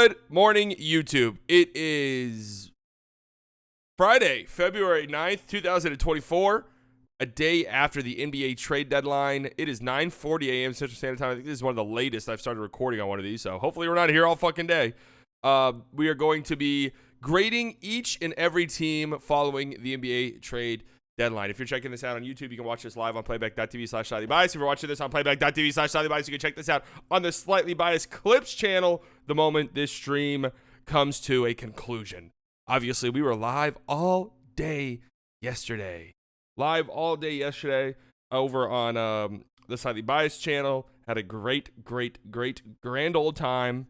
Good morning, YouTube. It is Friday, February 9th, 2024, a day after the NBA trade deadline. It is 9:40 a.m. Central Standard Time. I think this is one of the latest I've started recording on one of these, so hopefully we're not here all fucking day. We are going to be grading each and every team following the NBA trade deadline. If you're checking this out on YouTube, you can watch this live on playback.tv/slightlybiased. If you're watching this on playback.tv/slightlybiased, you can check this out on the Slightly Biased Clips channel the moment this stream comes to a conclusion. Obviously, we were live all day yesterday. Over on the Slightly Biased channel. Had a great, grand old time.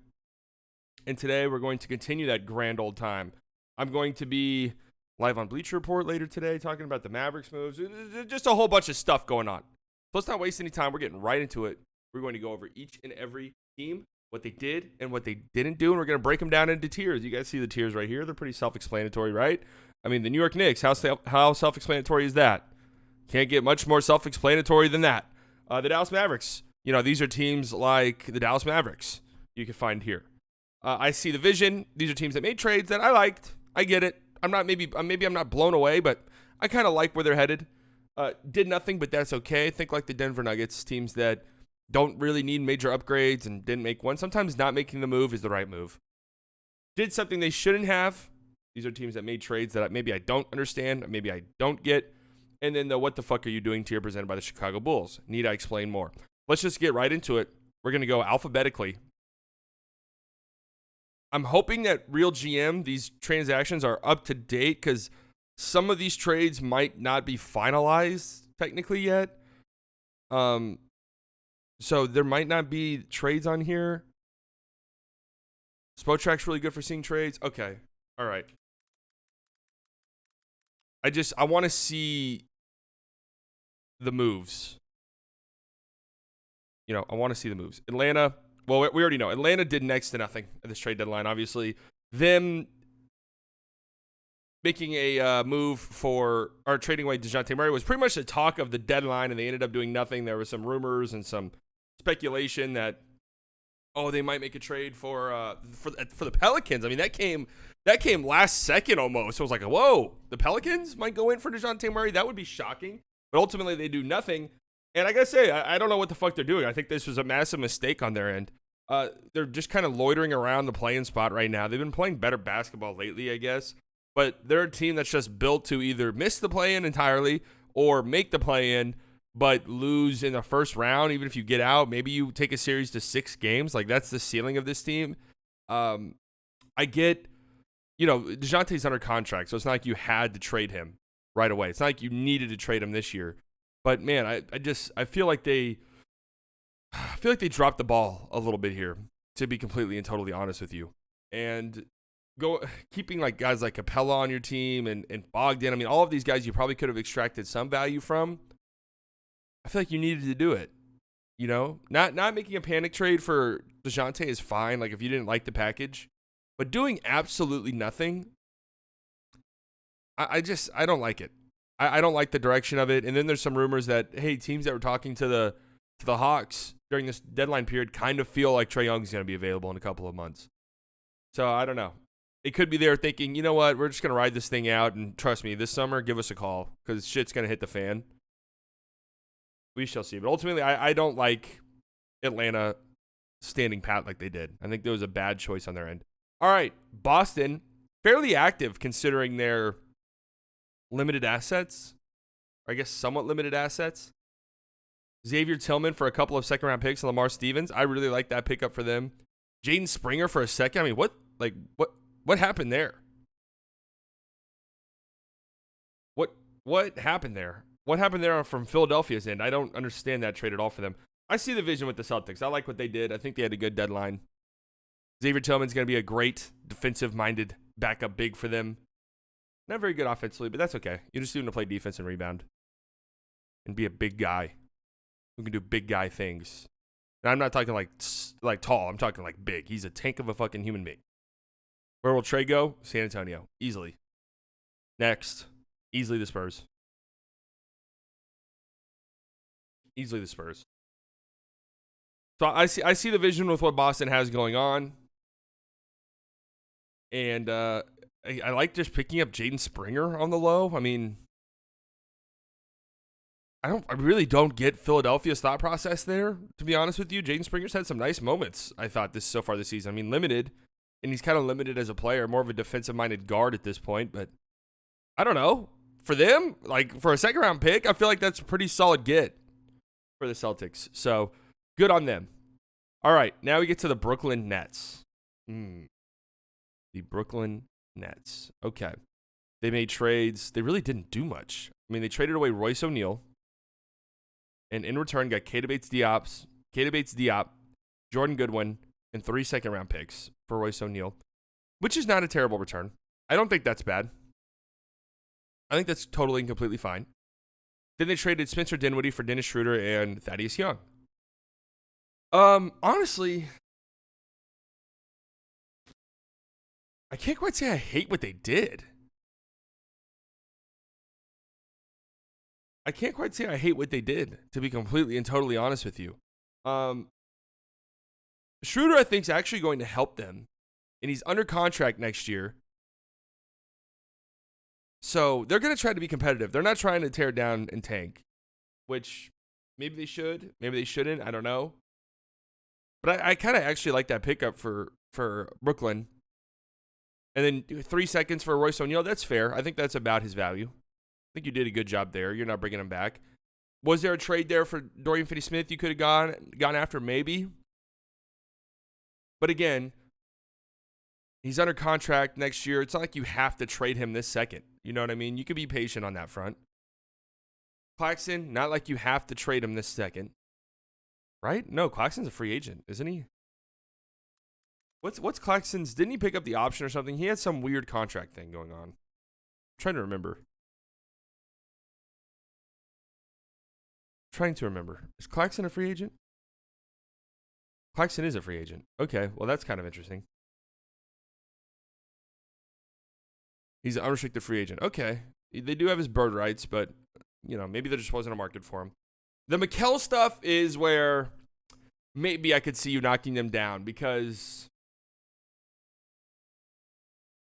And today we're going to continue that grand old time. I'm going to be live on Bleacher Report later today, talking about the Mavericks moves. Just a whole bunch of stuff going on. So let's not waste any time. We're getting right into it. We're going to go over each and every team, what they did and what they didn't do, and we're going to break them down into tiers. You guys see the tiers right here. They're pretty self-explanatory, right? I mean, the New York Knicks, how self-explanatory is that? Can't get much more self-explanatory than that. The Dallas Mavericks, these are teams like the Dallas Mavericks you can find here. I see the vision. These are teams that made trades that I liked. I get it. I'm not blown away, but I kind of like where they're headed. Did nothing, but that's okay. Think like the Denver Nuggets, teams that don't really need major upgrades and didn't make one. Sometimes not making the move is the right move. Did something they shouldn't have. These are teams that made trades that maybe I don't understand, maybe I don't get. And then the what the fuck are you doing tier presented by the Chicago Bulls. Need I explain more? Let's just get right into it. We're going to go alphabetically. I'm hoping that Real GM, these transactions are up to date because some of these trades might not be finalized technically yet. So there might not be trades on here. Spotrack's really good for seeing trades. Okay. All right. I want to see the moves. I want to see the moves. Atlanta. Well, we already know. Atlanta did next to nothing at this trade deadline, obviously. Them making a move for, or trading away DeJounte Murray was pretty much the talk of the deadline, and they ended up doing nothing. There was some rumors and some speculation that, they might make a trade for the Pelicans. I mean, that came last second almost. So it was like, whoa, the Pelicans might go in for DeJounte Murray? That would be shocking. But ultimately, they do nothing. And I gotta say, I don't know what the fuck they're doing. I think this was a massive mistake on their end. They're just kind of loitering around the play-in spot right now. They've been playing better basketball lately, I guess. But they're a team that's just built to either miss the play-in entirely or make the play-in, but lose in the first round. Even if you get out, maybe you take a series to 6 games. Like, that's the ceiling of this team. I get, DeJounte's under contract, so it's not like you had to trade him right away. It's not like you needed to trade him this year. But man, I feel like they dropped the ball a little bit here, to be completely and totally honest with you. And keeping like guys like Capella on your team and Bogdan. I mean, all of these guys you probably could have extracted some value from. I feel like you needed to do it. Not making a panic trade for DeJounte is fine. Like if you didn't like the package, but doing absolutely nothing, I don't like it. I don't like the direction of it. And then there's some rumors that, hey, teams that were talking to the Hawks during this deadline period kind of feel like Trae Young's going to be available in a couple of months. So I don't know. It could be they're thinking, you know what, we're just going to ride this thing out. And trust me, this summer, give us a call because shit's going to hit the fan. We shall see. But ultimately, I don't like Atlanta standing pat like they did. I think there was a bad choice on their end. All right, Boston, fairly active considering their limited assets, or I guess somewhat limited assets. Xavier Tillman for a couple of second-round picks and Lamar Stevens. I really like that pickup for them. Jaden Springer for a second. I mean, what happened there? What happened there? What happened there from Philadelphia's end? I don't understand that trade at all for them. I see the vision with the Celtics. I like what they did. I think they had a good deadline. Xavier Tillman's going to be a great defensive-minded backup big for them. Not very good offensively, but that's okay. You just need him to play defense and rebound and be a big guy who can do big guy things. And I'm not talking like tall. I'm talking like big. He's a tank of a fucking human being. Where will Trae go? San Antonio. Easily. Next. Easily the Spurs. So I see the vision with what Boston has going on. And I like just picking up Jaden Springer on the low. I mean, I really don't get Philadelphia's thought process there, to be honest with you. Jaden Springer's had some nice moments, I thought, so far this season. I mean, limited, and he's kind of limited as a player, more of a defensive-minded guard at this point. But I don't know. For them, like for a second-round pick, I feel like that's a pretty solid get for the Celtics. So good on them. All right, now we get to the Brooklyn Nets. The Brooklyn Nets. Okay. They made trades. They really didn't do much. I mean, they traded away Royce O'Neal. And in return, got Keita Bates-Diop, Jordan Goodwin, and 3 second-round picks for Royce O'Neal, which is not a terrible return. I don't think that's bad. I think that's totally and completely fine. Then they traded Spencer Dinwiddie for Dennis Schroeder and Thaddeus Young. Honestly, I can't quite say I hate what they did. To be completely and totally honest with you. Schroeder, I think, is actually going to help them. And he's under contract next year. So they're going to try to be competitive. They're not trying to tear down and tank. Which maybe they should. Maybe they shouldn't. I don't know. But I kind of actually like that pickup for Brooklyn. And then 3 seconds for Royce O'Neal. That's fair. I think that's about his value. I think you did a good job there. You're not bringing him back. Was there a trade there for Dorian Finney-Smith you could have gone after? Maybe. But again, he's under contract next year. It's not like you have to trade him this second. You know what I mean? You can be patient on that front. Claxton, not like you have to trade him this second. Right? No, Claxton's a free agent, isn't he? What's Claxton's? Didn't he pick up the option or something? He had some weird contract thing going on. I'm trying to remember. Is Claxton a free agent? Claxton is a free agent. Okay, well, that's kind of interesting. He's an unrestricted free agent. Okay. They do have his bird rights, but, maybe there just wasn't a market for him. The Mikal stuff is where maybe I could see you knocking them down because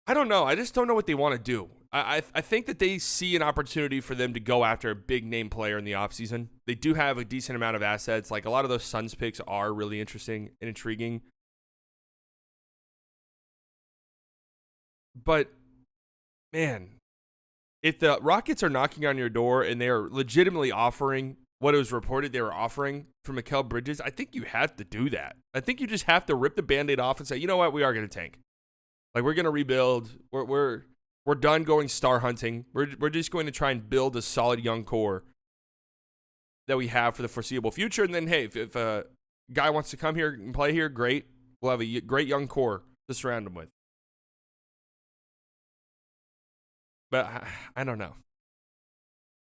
I don't know. I just don't know what they want to do. I think that they see an opportunity for them to go after a big name player in the offseason. They do have a decent amount of assets. Like a lot of those Suns picks are really interesting and intriguing. But, man, if the Rockets are knocking on your door and they are legitimately offering what it was reported they were offering for Mikal Bridges, I think you have to do that. I think you just have to rip the Band-Aid off and say, you know what, we are going to tank. Like, we're going to rebuild. We're done going star hunting. We're just going to try and build a solid young core that we have for the foreseeable future. And then, hey, if a guy wants to come here and play here, great. We'll have a great young core to surround him with. But I don't know.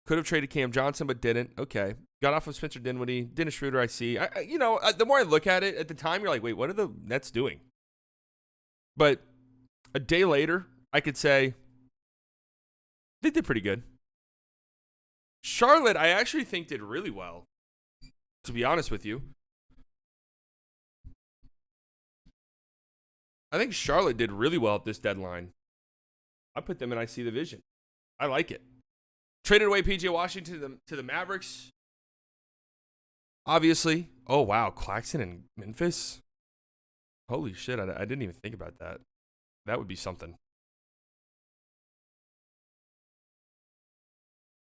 Could have traded Cam Johnson, but didn't. Okay. Got off of Spencer Dinwiddie. Dennis Schroeder, I see. The more I look at it, at the time, you're like, wait, what are the Nets doing? But a day later, I could say they did pretty good. Charlotte, I actually think did really well, to be honest with you. I think Charlotte did really well at this deadline. I put them in I see the vision. I like it. Traded away P.J. Washington to the Mavericks. Obviously. Oh, wow. Claxton and Memphis? Holy shit. I didn't even think about that. That would be something.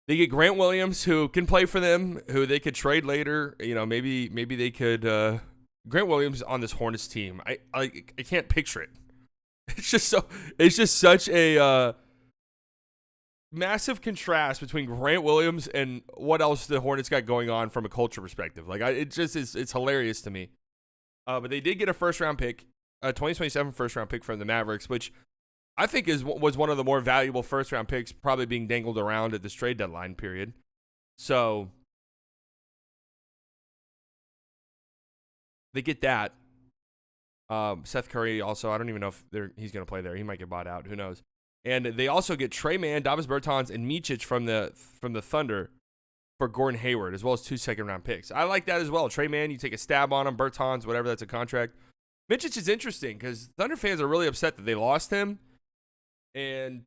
They get Grant Williams, who can play for them, who they could trade later. Maybe they could. Grant Williams on this Hornets team. I can't picture it. It's just such a massive contrast between Grant Williams and what else the Hornets got going on from a culture perspective. Like, it's hilarious to me. But they did get a first-round pick, a 2027 first-round pick from the Mavericks, which I think was one of the more valuable first-round picks probably being dangled around at this trade deadline period. So they get that. Seth Curry also, I don't even know if he's going to play there. He might get bought out. Who knows? And they also get Trey Mann, Davis Bertans, and Micic from the Thunder for Gordon Hayward, as well as 2 second-round picks. I like that as well. Trey Mann, you take a stab on him. Bertans, whatever, that's a contract. Mitchich is interesting because Thunder fans are really upset that they lost him, and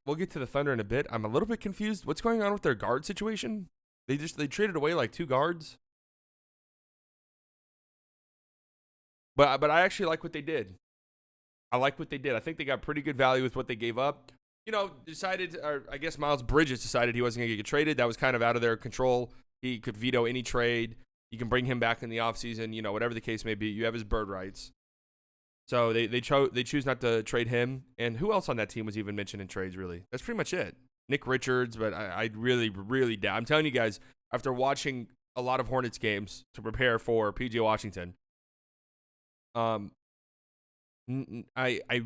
we'll get to the Thunder in a bit. I'm a little bit confused. What's going on with their guard situation? They traded away like 2 guards, but I actually like what they did. I think they got pretty good value with what they gave up. Or I guess Miles Bridges decided he wasn't going to get traded. That was kind of out of their control. He could veto any trade. You can bring him back in the offseason, whatever the case may be. You have his bird rights. So they choose not to trade him. And who else on that team was even mentioned in trades, really? That's pretty much it. Nick Richards, but I really, really doubt. I'm telling you guys, after watching a lot of Hornets games to prepare for PJ Washington, I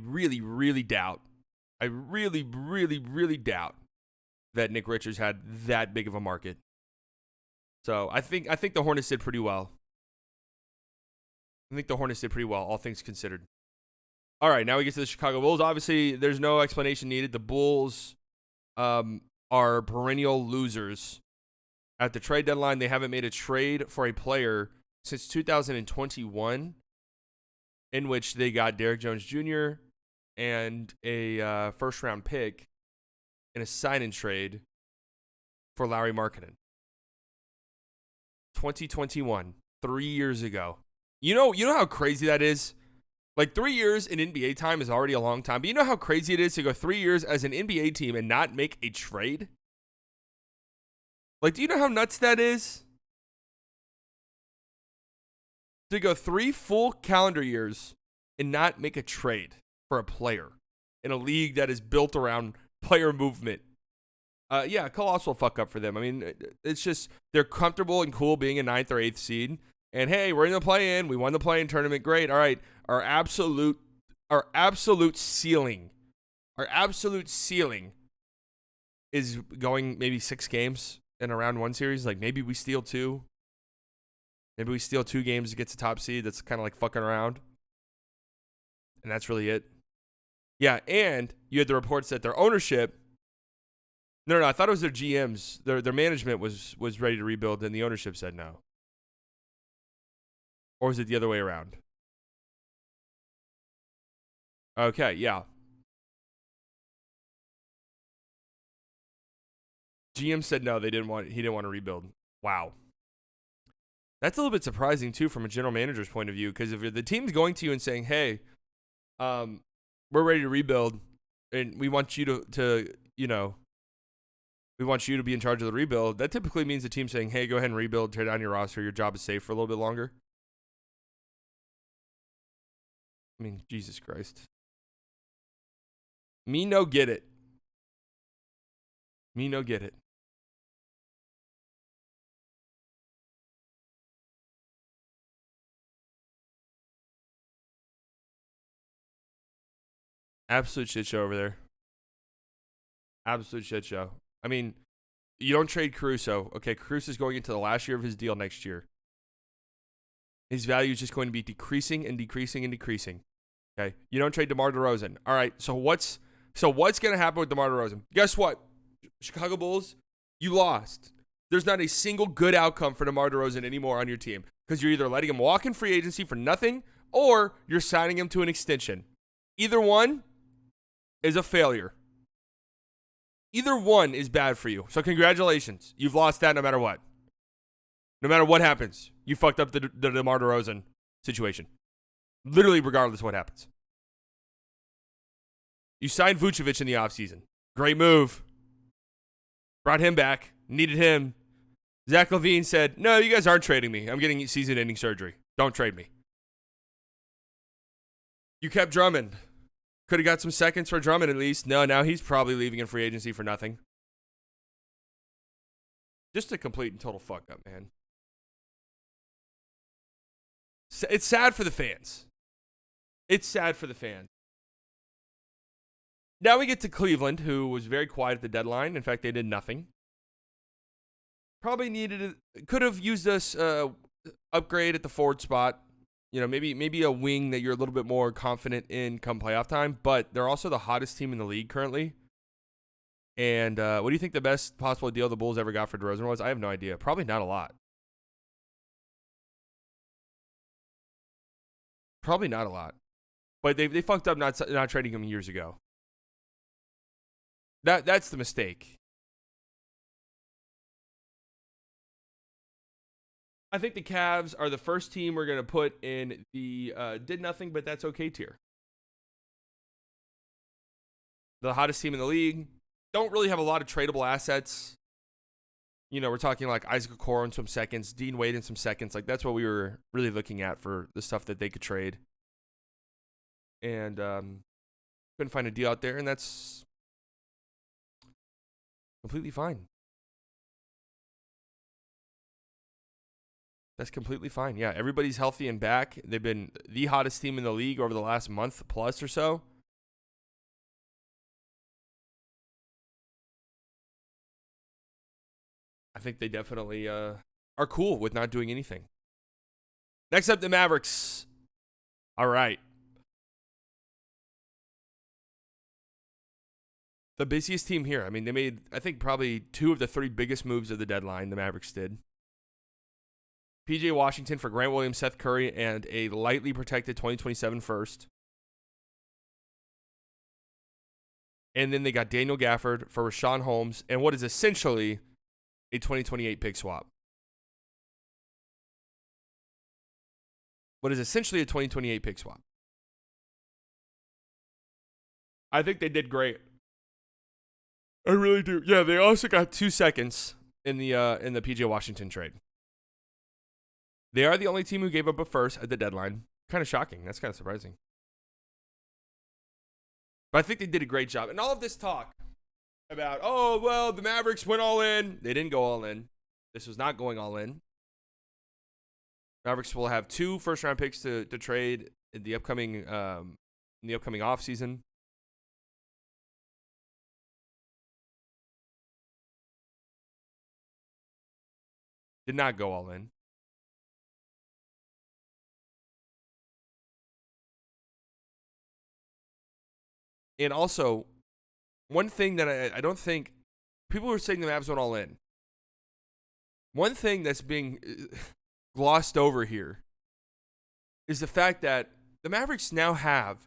really, really doubt. I really, really, really doubt that Nick Richards had that big of a market. So I think the Hornets did pretty well. All things considered. All right, now we get to the Chicago Bulls. Obviously, there's no explanation needed. The Bulls are perennial losers. At the trade deadline, they haven't made a trade for a player since 2021, in which they got Derrick Jones Jr. and a first-round pick in a sign-in trade for Lauri Markkanen. 2021, 3 years ago. You know how crazy that is? Like 3 years in NBA time is already a long time, but you know how crazy it is to go 3 years as an NBA team and not make a trade? Like, do you know how nuts that is? To go 3 full calendar years and not make a trade for a player in a league that is built around player movement. Yeah, colossal fuck up for them. I mean, it's just they're comfortable and cool being a 9th or 8th seed. And hey, we're in the play-in. We won the play-in tournament. Great. All right. Our absolute ceiling is going maybe 6 games in a round 1 series. Like maybe we steal 2. Maybe we steal 2 games to get to top seed. That's kind of like fucking around. And that's really it. Yeah, and you had the reports that their ownership. No, I thought it was their GMs. Their management was ready to rebuild, and the ownership said no. Or is it the other way around? Okay, yeah. GM said no, he didn't want to rebuild. Wow. That's a little bit surprising too from a general manager's point of view, because if the team's going to you and saying, "Hey, we're ready to rebuild and we want you to we want you to be in charge of the rebuild," that typically means the team saying, "Hey, go ahead and rebuild, tear down your roster, your job is safe for a little bit longer." I mean, Jesus Christ. Me no get it. Absolute shit show over there. Absolute shit show. I mean, you don't trade Caruso. Okay, Caruso's going into the last year of his deal next year. His value is just going to be decreasing and decreasing and decreasing. Okay, you don't trade DeMar DeRozan. All right, so what's going to happen with DeMar DeRozan? Guess what? Chicago Bulls, you lost. There's not a single good outcome for DeMar DeRozan anymore on your team because you're either letting him walk in free agency for nothing or you're signing him to an extension. Either one is a failure. Either one is bad for you. So congratulations. You've lost that no matter what. No matter what happens, you fucked up the DeMar DeRozan situation. Literally regardless of what happens. You signed Vucevic in the offseason. Great move. Brought him back. Needed him. Zach LaVine said, "No, you guys aren't trading me. I'm getting season-ending surgery. Don't trade me." You kept Drummond. Could have got some seconds for Drummond at least. No, now he's probably leaving in free agency for nothing. Just a complete and total fuck up, man. It's sad for the fans. Now we get to Cleveland, who was very quiet at the deadline. In fact, they did nothing. Probably could have used this upgrade at the forward spot. Maybe a wing that you're a little bit more confident in come playoff time. But they're also the hottest team in the league currently. And what do you think the best possible deal the Bulls ever got for DeRozan was? I have no idea. Probably not a lot. Probably not a lot. But they fucked up not trading him years ago. That's the mistake. I think the Cavs are the first team we're going to put in the did nothing but that's okay tier. The hottest team in the league. Don't really have a lot of tradable assets. You know, we're talking like Isaac Okoro in some seconds, Dean Wade in some seconds. Like, that's what we were really looking at for the stuff that they could trade. And couldn't find a deal out there, and that's completely fine. That's completely fine. Yeah, everybody's healthy and back. They've been the hottest team in the league over the last month plus or so. I think they definitely are cool with not doing anything. Next up, the Mavericks. All right. The busiest team here. I mean, they made, I think, probably 2 of the 3 biggest moves of the deadline, the Mavericks did. PJ Washington for Grant Williams, Seth Curry, and a lightly protected 2027 first. And then they got Daniel Gafford for Rashawn Holmes and what is essentially a 2028 pick swap. What is essentially a 2028 pick swap. I think they did great. I really do. Yeah, they also got 2 seconds in the PJ Washington trade. They are the only team who gave up a first at the deadline. Kind of shocking. That's kind of surprising. But I think they did a great job. And all of this talk about, oh, well, the Mavericks went all in. They didn't go all in. This was not going all in. Mavericks will have 2 first-round picks to trade in the upcoming offseason. Did not go all in. And also, one thing that I don't think people were saying the Mavs went all in. One thing that's being glossed over here is the fact that the Mavericks now have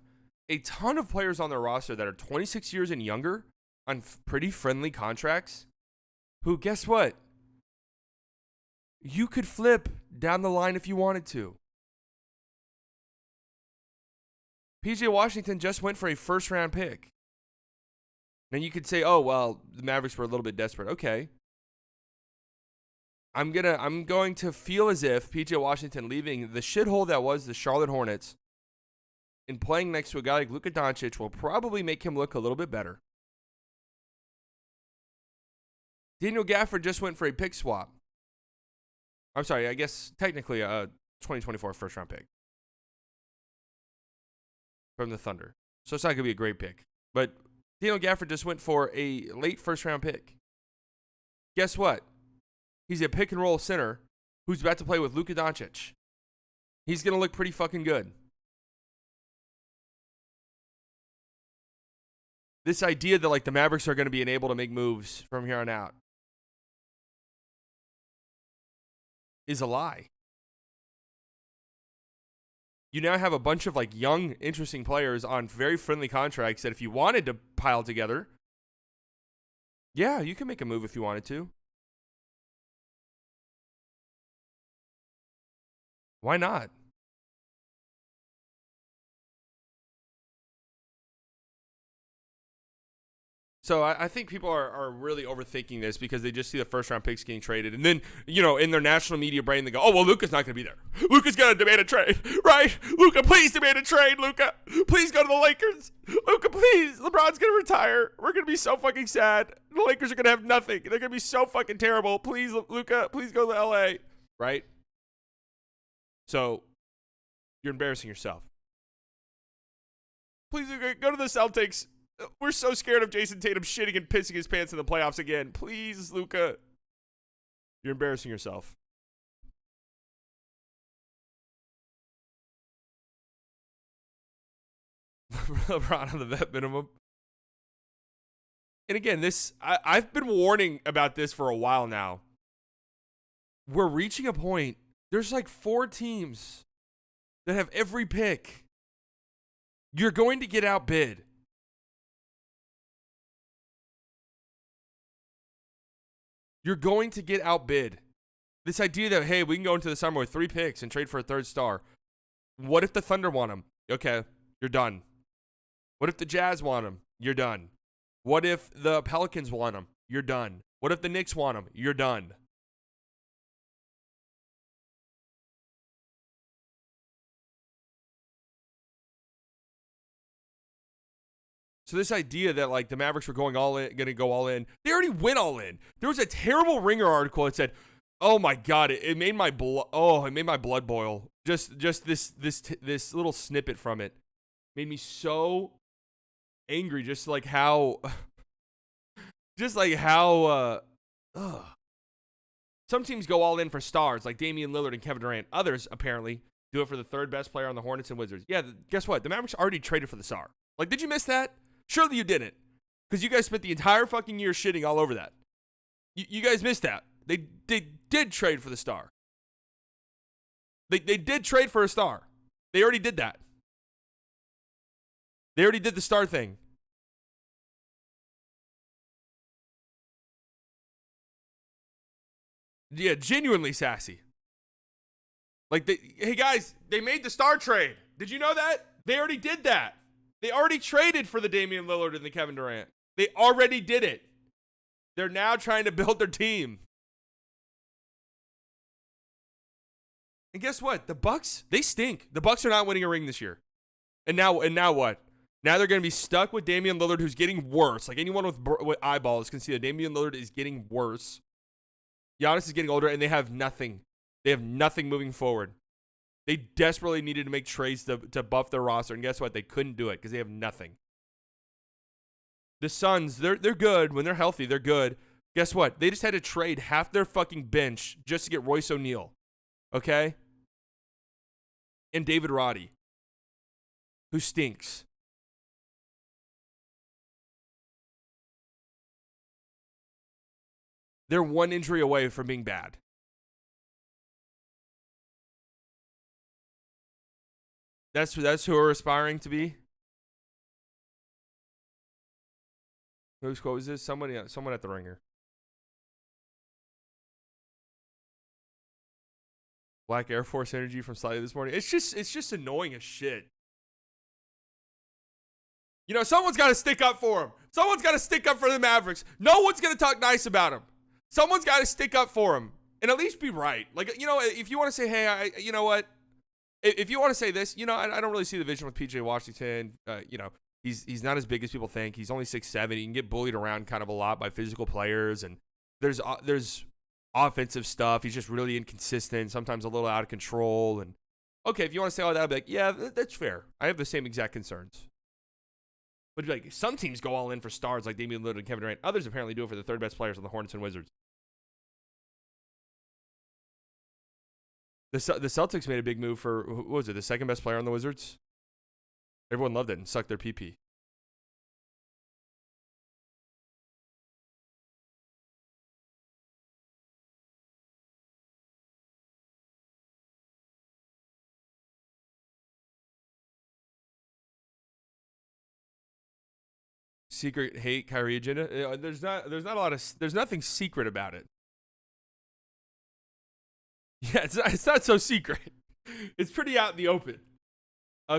a ton of players on their roster that are 26 years and younger on pretty friendly contracts who, guess what? You could flip down the line if you wanted to. PJ Washington just went for a first-round pick. And you could say, oh, well, the Mavericks were a little bit desperate. Okay. I'm going to feel as if PJ Washington leaving the shithole that was the Charlotte Hornets and playing next to a guy like Luka Doncic will probably make him look a little bit better. Daniel Gafford just went for a pick swap. I'm sorry, I guess technically a 2024 first-round pick from the Thunder. So it's not going to be a great pick. But Daniel Gafford just went for a late first-round pick. Guess what? He's a pick-and-roll center who's about to play with Luka Doncic. He's going to look pretty fucking good. This idea that, like, the Mavericks are going to be able to make moves from here on out is a lie. You now have a bunch of, like, young, interesting players on very friendly contracts that if you wanted to pile together, yeah, you can make a move if you wanted to. Why not? So I think people are really overthinking this because they just see the first round picks getting traded. And then, you know, in their national media brain, they go, oh, well, Luka's not going to be there. Luka's going to demand a trade, right? Luka, please demand a trade, Luka. Please go to the Lakers. Luka, please. LeBron's going to retire. We're going to be so fucking sad. The Lakers are going to have nothing. They're going to be so fucking terrible. Please, Luka, please go to LA, right? So you're embarrassing yourself. Please, Luka, go to the Celtics. We're so scared of Jason Tatum shitting and pissing his pants in the playoffs again. Please, Luka. You're embarrassing yourself. LeBron on the vet minimum. And again, I've been warning about this for a while now. We're reaching a point. There's like 4 teams that have every pick. You're going to get outbid. You're going to get outbid. This idea that, hey, we can go into the summer with 3 picks and trade for a 3rd star. What if the Thunder want him? Okay, you're done. What if the Jazz want him? You're done. What if the Pelicans want him? You're done. What if the Knicks want him? You're done. So this idea that like the Mavericks were going to go all in, they already went all in. There was a terrible Ringer article that said, "Oh my God, it made my blood boil." Just this little snippet from it made me so angry. Just like how some teams go all in for stars like Damian Lillard and Kevin Durant. Others apparently do it for the 3rd best player on the Hornets and Wizards. Yeah, guess what? The Mavericks already traded for the star. Like, did you miss that? Surely you didn't, because you guys spent the entire fucking year shitting all over that. You guys missed that. They did trade for the star. They did trade for a star. They already did that. They already did the star thing. Yeah, genuinely sassy. Like, hey guys, they made the star trade. Did you know that? They already did that. They already traded for the Damian Lillard and the Kevin Durant. They already did it. They're now trying to build their team. And guess what? The Bucks, they stink. The Bucks are not winning a ring this year. And now what? Now they're going to be stuck with Damian Lillard, who's getting worse. Like, anyone with eyeballs can see that Damian Lillard is getting worse. Giannis is getting older, and they have nothing. They have nothing moving forward. They desperately needed to make trades to buff their roster, and guess what? They couldn't do it because they have nothing. The Suns, they're good. When they're healthy, they're good. Guess what? They just had to trade half their fucking bench just to get Royce O'Neal. Okay? And David Roddy, who stinks. They're one injury away from being bad. That's who we're aspiring to be. Whose quote was this? Someone at the Ringer. Black Air Force energy from Slightly this morning. It's just annoying as shit. You know, someone's got to stick up for him. Someone's got to stick up for the Mavericks. No one's going to talk nice about him. Someone's got to stick up for him and at least be right. Like, you know, if you want to say, hey, you know what? If you want to say this, you know, I don't really see the vision with PJ Washington. You know, he's not as big as people think. He's only 6'7". He can get bullied around kind of a lot by physical players, and there's offensive stuff. He's just really inconsistent, sometimes a little out of control. And okay, if you want to say all that, I'd be like, yeah, that's fair. I have the same exact concerns. But like, some teams go all in for stars like Damian Lillard and Kevin Durant. Others apparently do it for the 3rd best players on the Hornets and Wizards. The Celtics made a big move for, what was it, the 2nd best player on the Wizards? Everyone loved it and sucked their PP. Secret hate Kyrie agenda. There's nothing secret about it. Yeah, it's not so secret. It's pretty out in the open.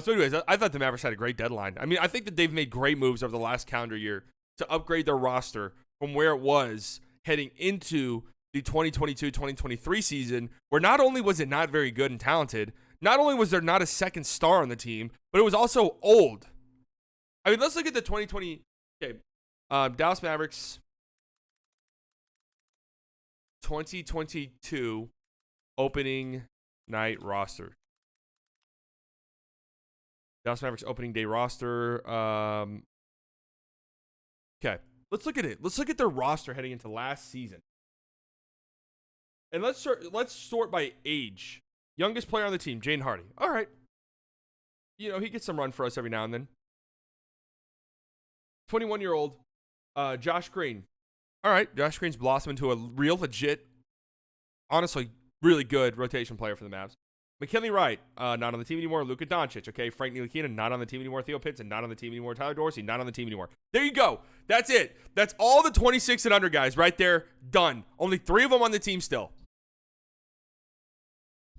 So anyways, I thought the Mavericks had a great deadline. I mean, I think that they've made great moves over the last calendar year to upgrade their roster from where it was heading into the 2022-2023 season, where not only was it not very good and talented, not only was there not a second star on the team, but it was also old. I mean, let's look at the 2020. Okay, Dallas Mavericks 2022 opening night roster. Dallas Mavericks opening day roster. Okay, let's look at it. Let's look at their roster heading into last season. And let's sort by age. Youngest player on the team, Jaden Hardy. All right. You know, he gets some run for us every now and then. 21-year-old Josh Green. All right, Josh Green's blossomed into a real legit, honestly, really good rotation player for the Mavs. McKinley Wright, not on the team anymore. Luka Doncic, okay. Frank Ntilikina, not on the team anymore. Theo Pinson, not on the team anymore. Tyler Dorsey, not on the team anymore. There you go. That's it. That's all the 26 and under guys right there. Done. Only 3 of them on the team still.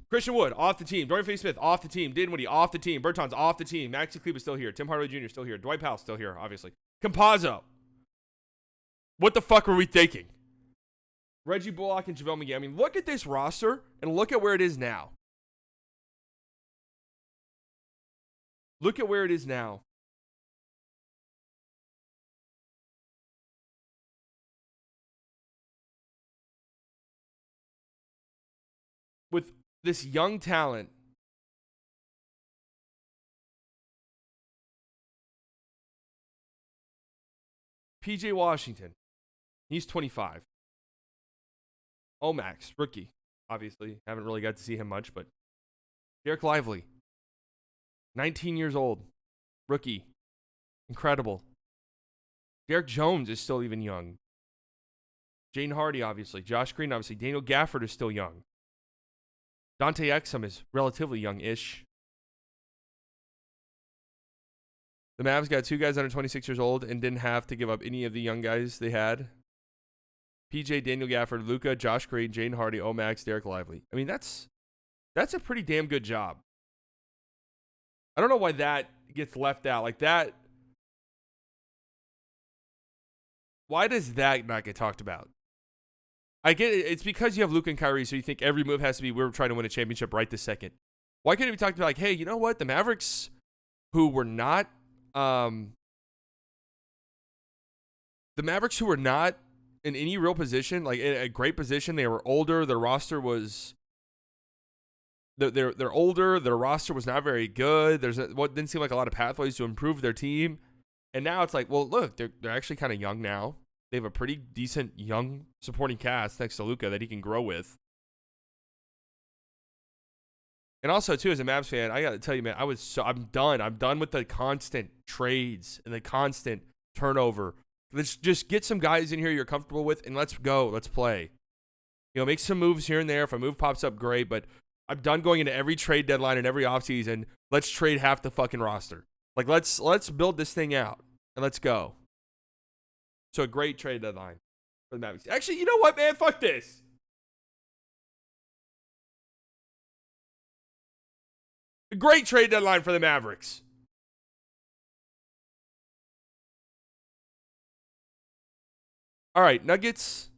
Christian Wood, off the team. Dorian Finney-Smith, off the team. Dinwiddie, off the team. Bertans, off the team. Maxi Kleber still here. Tim Hardaway Jr. still here. Dwight Powell still here, obviously. Campazzo. What the fuck were we thinking? Reggie Bullock and JaVale McGee. I mean, look at this roster and look at where it is now. Look at where it is now. With this young talent. PJ Washington. He's 25. Omax, rookie. Obviously, haven't really got to see him much, but Derek Lively. 19 years old. Rookie. Incredible. Derek Jones is still even young. Jaden Hardy, obviously. Josh Green, obviously. Daniel Gafford is still young. Dante Exum is relatively young-ish. The Mavs got 2 guys under 26 years old and didn't have to give up any of the young guys they had. PJ, Daniel Gafford, Luka, Josh Green, Jaden Hardy, Omax, Derek Lively. I mean, that's a pretty damn good job. I don't know why that gets left out. Like that. Why does that not get talked about? I get it. It's because you have Luka and Kyrie, so you think every move has to be, we're trying to win a championship right this second. Why couldn't we talk about like, hey, you know what? The Mavericks, who were not in any real position, like in a great position, they were older. Their roster was they're older. Their roster was not very good. What didn't seem like a lot of pathways to improve their team. And now it's like, well, look, they're actually kind of young now. They have a pretty decent young supporting cast next to Luka that he can grow with. And also, too, as a Mavs fan, I got to tell you, man, I'm done. I'm done with the constant trades and the constant turnover. Let's just get some guys in here you're comfortable with, and let's go. Let's play. You know, make some moves here and there. If a move pops up, great. But I'm done going into every trade deadline and every offseason. Let's trade half the fucking roster. Like, let's build this thing out, and let's go. So a great trade deadline for the Mavericks. Actually, you know what, man? Fuck this. A great trade deadline for the Mavericks. All right, Nuggets.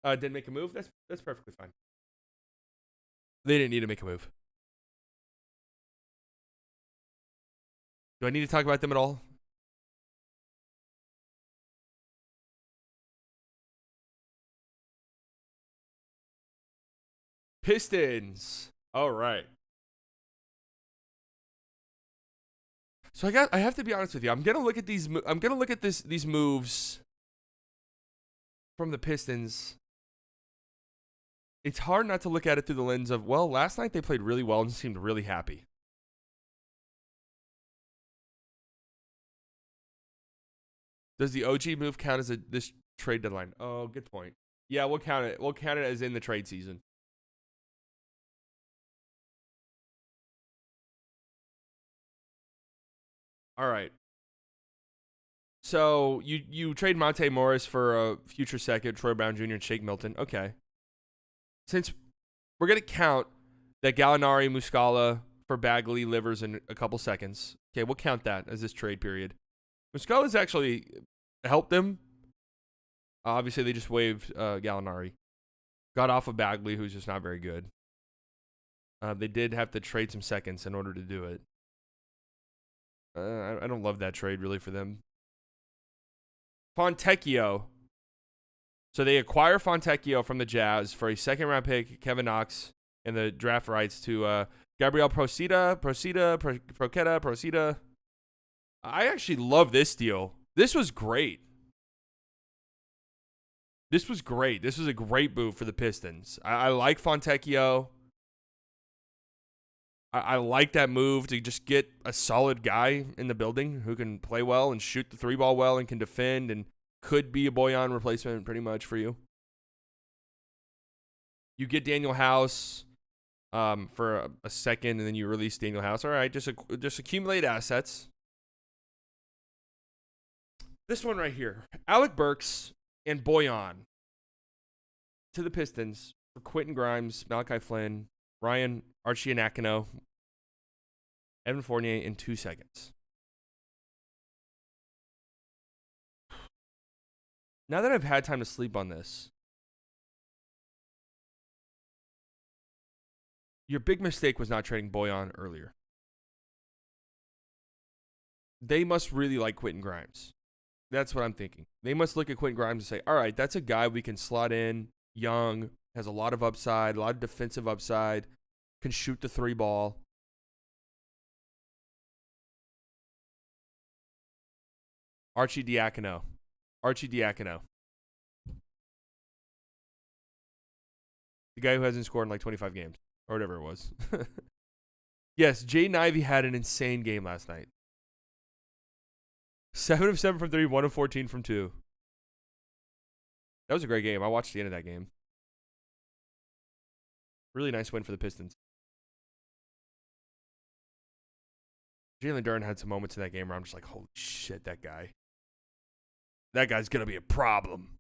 Didn't make a move. That's perfectly fine. They didn't need to make a move. Do I need to talk about them at all? Pistons. All right. So I have to be honest with you. I'm gonna look at these moves from the Pistons. It's hard not to look at it through the lens of, well, last night they played really well and seemed really happy. Does the OG move count as this trade deadline? Oh, good point. Yeah, we'll count it. We'll count it as in the trade season. All right. So you trade Monte Morris for a future second, Troy Brown Jr. and Shake Milton. Okay. Since we're gonna count that Gallinari, Muscala for Bagley, Livers in a couple seconds. Okay, we'll count that as this trade period. Muscala's actually helped them. Obviously, they just waived Gallinari. Got off of Bagley, who's just not very good. They did have to trade some seconds in order to do it. I don't love that trade really for them. Fontecchio. So they acquire Fontecchio from the Jazz for a second-round pick, Kevin Knox, and the draft rights to Gabriel Procida. I actually love this deal. This was great. This was a great move for the Pistons. I like Fontecchio. I like that move to just get a solid guy in the building who can play well and shoot the 3-ball well and can defend. And could be a Bojan replacement pretty much for you. You get Daniel House for a second, and then you release Daniel House. All right, just accumulate assets. This one right here, Alec Burks and Bojan to the Pistons for Quentin Grimes, Malachi Flynn, Ryan Arcidiacono, Evan Fournier in 2 seconds. Now that I've had time to sleep on this, your big mistake was not trading Bojan earlier. They must really like Quentin Grimes. That's what I'm thinking. They must look at Quentin Grimes and say, all right, that's a guy we can slot in, young, has a lot of upside, a lot of defensive upside, can shoot the 3 ball. Arcidiacono. The guy who hasn't scored in like 25 games or whatever it was. Yes, Jaden Ivey had an insane game last night. 7 of 7 from 3, 1 of 14 from 2. That was a great game. I watched the end of that game. Really nice win for the Pistons. Jalen Duren had some moments in that game where I'm just like, holy shit, that guy's going to be a problem.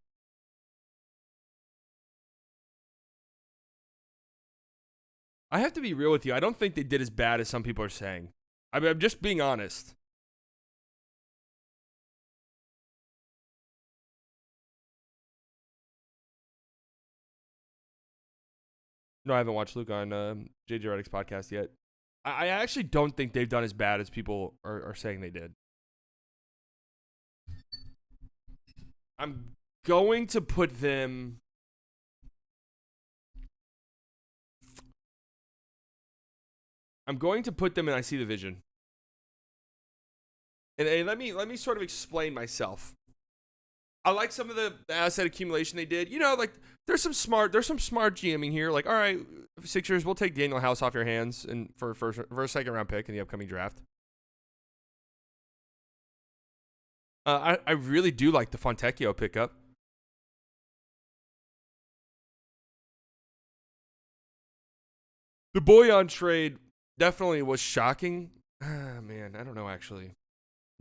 I have to be real with you. I don't think they did as bad as some people are saying. I mean, I'm just being honest. No, I haven't watched Luke on JJ Redick's podcast yet. I actually don't think they've done as bad as people are saying they did. I'm going to put them... and I see the vision. And let me sort of explain myself. I like some of the asset accumulation they did. You know, like there's some smart GMing here. Like, all right, Sixers, we'll take Daniel House off your hands and for a second round pick in the upcoming draft. I really do like the Fontecchio pickup. The Bojan trade definitely was shocking. Man, I don't know actually.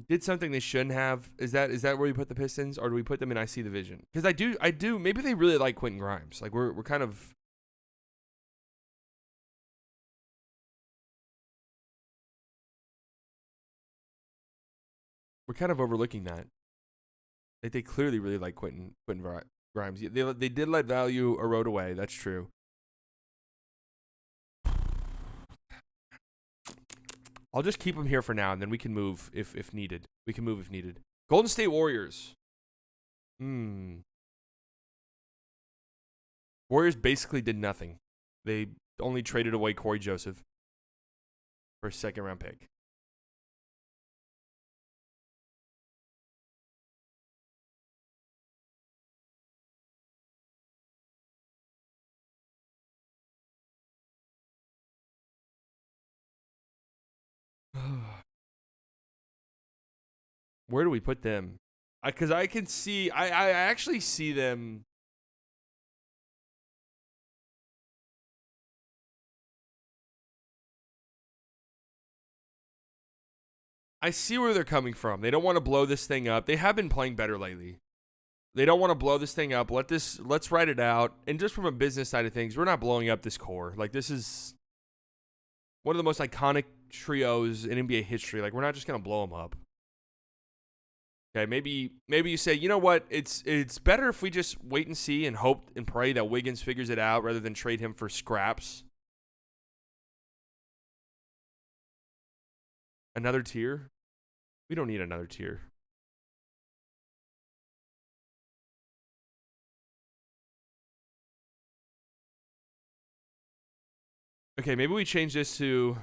Did something they shouldn't have. Is that where we put the Pistons, or do we put them in I see the vision? Because I do. Maybe they really like Quentin Grimes. Like we're kind of. We're kind of overlooking that. Like they clearly really like Quentin Grimes. They did let value erode away. That's true. I'll just keep him here for now, and then we can move if needed. We can move if needed. Golden State Warriors. Warriors basically did nothing. They only traded away Corey Joseph for a second-round pick. Where do we put them? Because I can see, I actually see them. I see where they're coming from. They don't want to blow this thing up. They have been playing better lately. They don't want to blow this thing up. Let's write it out. And just from a business side of things, we're not blowing up this core. Like this is one of the most iconic trios in NBA history. Like we're not just gonna blow them up. Okay, maybe you say, you know what? It's better if we just wait and see and hope and pray that Wiggins figures it out rather than trade him for scraps. Another tier? We don't need another tier. Okay, maybe we change this to...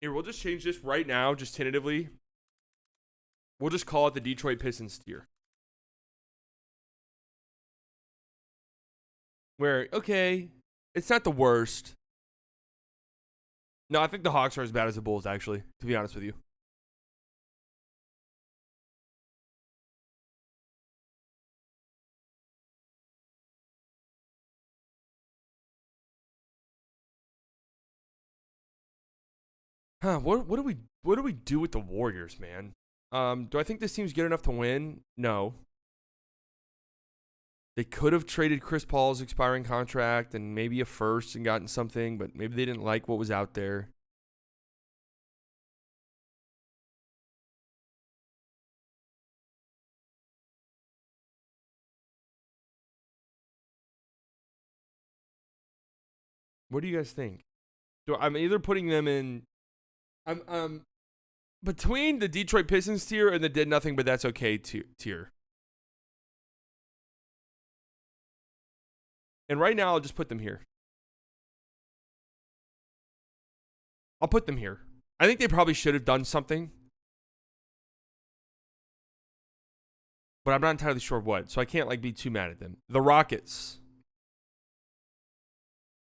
Here, we'll just change this right now, just tentatively. We'll just call it the Detroit Pistons tier. Where, okay, it's not the worst. No, I think the Hawks are as bad as the Bulls, actually, to be honest with you. What do we do with the Warriors, man? Do I think this team's good enough to win? No. They could have traded Chris Paul's expiring contract and maybe a first and gotten something, but maybe they didn't like what was out there. What do you guys think? I'm either putting them in. I'm between the Detroit Pistons tier and the did nothing but that's okay tier. And right now, I'll just put them here. I'll put them here. I think they probably should have done something, but I'm not entirely sure what, so I can't be too mad at them. The Rockets.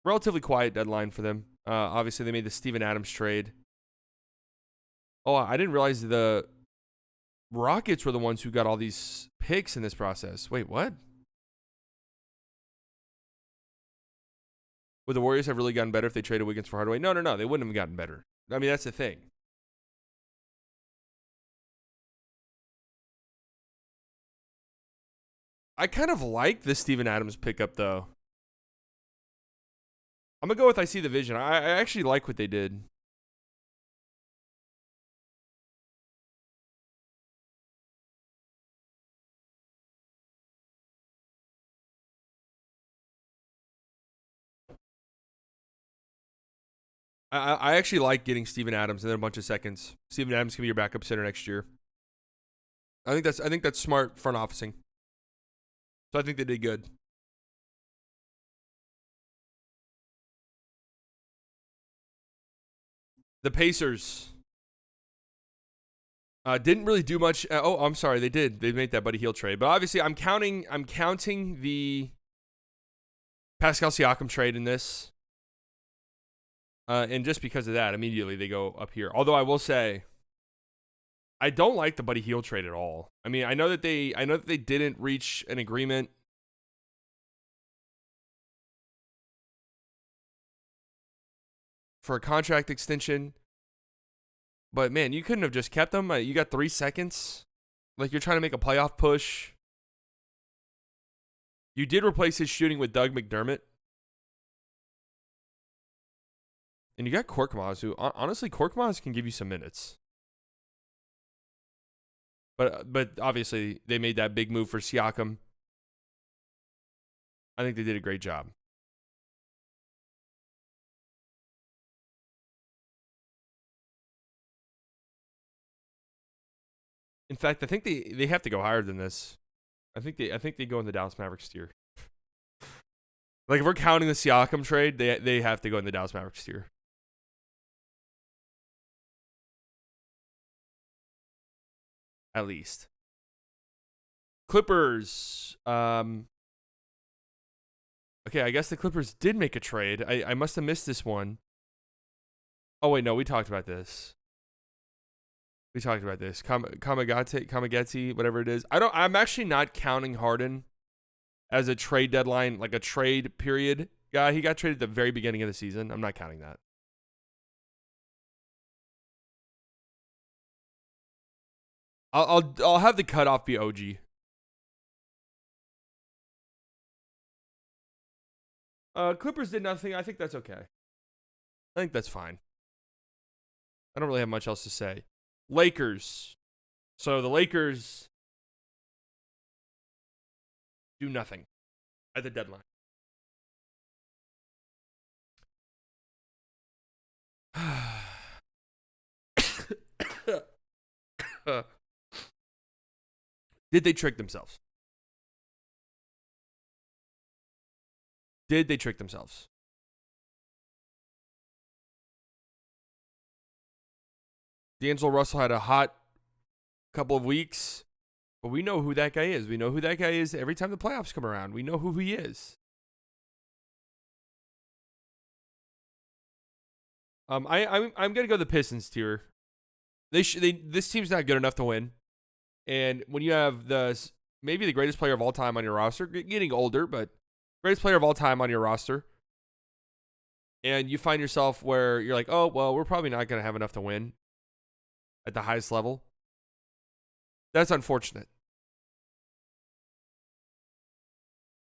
Relatively quiet deadline for them. Obviously, they made the Steven Adams trade. Oh, I didn't realize the Rockets were the ones who got all these picks in this process. Wait, what? Would the Warriors have really gotten better if they traded Wiggins for Hardaway? No. They wouldn't have gotten better. I mean, that's the thing. I kind of like the Steven Adams pickup, though. I'm going to go with I see the vision. I actually like what they did. I actually like getting Steven Adams and then a bunch of seconds. Steven Adams can be your backup center next year. I think that's smart front officing. So I think they did good. The Pacers didn't really do much. I'm sorry, they did. They made that Buddy Hield trade, but obviously I'm counting the Pascal Siakam trade in this. And just because of that, immediately they go up here. Although I will say, I don't like the Buddy Hield trade at all. I mean, I know that they didn't reach an agreement. For a contract extension. But man, you couldn't have just kept him. You got 3 seconds. Like you're trying to make a playoff push. You did replace his shooting with Doug McDermott. And you got Korkmaz, who honestly, Korkmaz can give you some minutes. But obviously, they made that big move for Siakam. I think they did a great job. In fact, I think they have to go higher than this. I think they go in the Dallas Mavericks tier. Like if we're counting the Siakam trade, they have to go in the Dallas Mavericks tier. At least. Clippers. Okay, I guess the Clippers did make a trade. I must have missed this one. Oh wait, no, we talked about this. Kamagati, whatever it is. I'm actually not counting Harden as a trade deadline, like a trade period guy. He got traded at the very beginning of the season. I'm not counting that. I'll have the cutoff be OG. Clippers did nothing. I think that's okay. I think that's fine. I don't really have much else to say. Lakers. So the Lakers do nothing at the deadline. Did they trick themselves? Did they trick themselves? D'Angelo Russell had a hot couple of weeks, but we know who that guy is. We know who that guy is every time the playoffs come around. We know who he is. I'm gonna go the Pistons tier. This team's not good enough to win, and when you have maybe the greatest player of all time on your roster, getting older, but greatest player of all time on your roster, and you find yourself where you're like, oh, well, we're probably not going to have enough to win at the highest level. That's unfortunate.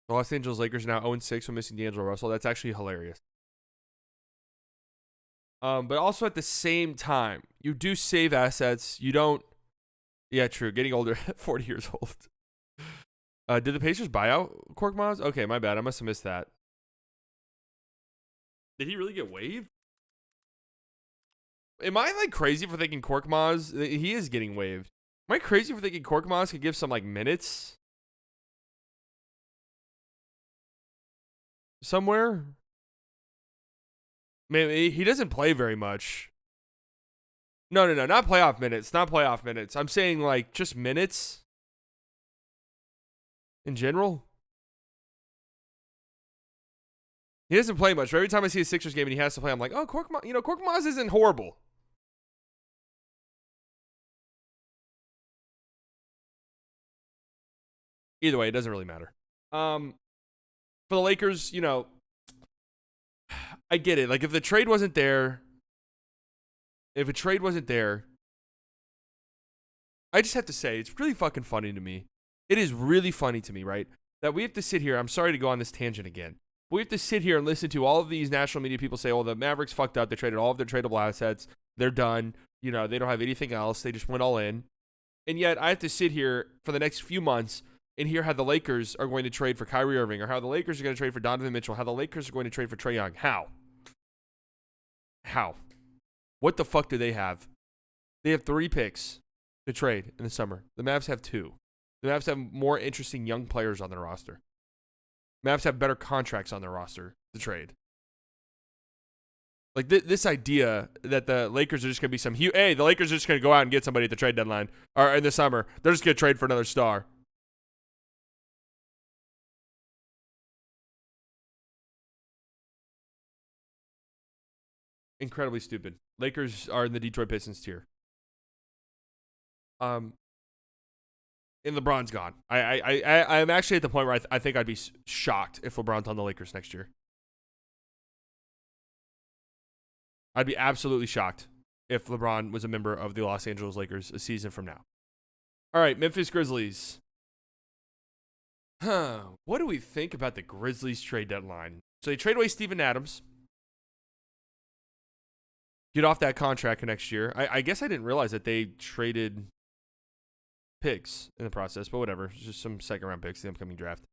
The Los Angeles Lakers are now 0-6 when missing D'Angelo Russell. That's actually hilarious. But also at the same time, you do save assets. You don't. Yeah, true. Getting older, 40 years old. Did the Pacers buy out Korkmaz? Okay, my bad. I must have missed that. Did he really get waived? Am I like crazy for thinking Korkmaz? He is getting waived. Am I crazy for thinking Korkmaz could give some like minutes somewhere? Man, he doesn't play very much. No, not playoff minutes. Not playoff minutes. I'm saying like just minutes in general. He doesn't play much. But every time I see a Sixers game and he has to play, I'm like, oh, Korkmaz isn't horrible. Either way, it doesn't really matter. For the Lakers, I get it. Like if the trade wasn't there, I just have to say it's really fucking funny to me. It is really funny to me, right? That we have to sit here. I'm sorry to go on this tangent again. We have to sit here and listen to all of these national media people say, "Oh, the Mavericks fucked up. They traded all of their tradable assets. They're done. They don't have anything else. They just went all in." And yet, I have to sit here for the next few months and hear how the Lakers are going to trade for Kyrie Irving, or how the Lakers are going to trade for Donovan Mitchell, how the Lakers are going to trade for Trae Young. How? What the fuck do they have? They have 3 picks to trade in the summer. The Mavs have 2. The Mavs have more interesting young players on their roster. Mavs have better contracts on their roster to trade. Like this idea that the Lakers are just going to be the Lakers are just going to go out and get somebody at the trade deadline or in the summer. They're just going to trade for another star. Incredibly stupid. Lakers are in the Detroit Pistons tier. And LeBron's gone. I'm actually at the point where I think I'd be shocked if LeBron's on the Lakers next year. I'd be absolutely shocked if LeBron was a member of the Los Angeles Lakers a season from now. All right, Memphis Grizzlies. What do we think about the Grizzlies trade deadline? So they trade away Steven Adams. Get off that contract next year. I guess I didn't realize that they traded picks in the process, but whatever. It's just some second-round picks in the upcoming draft.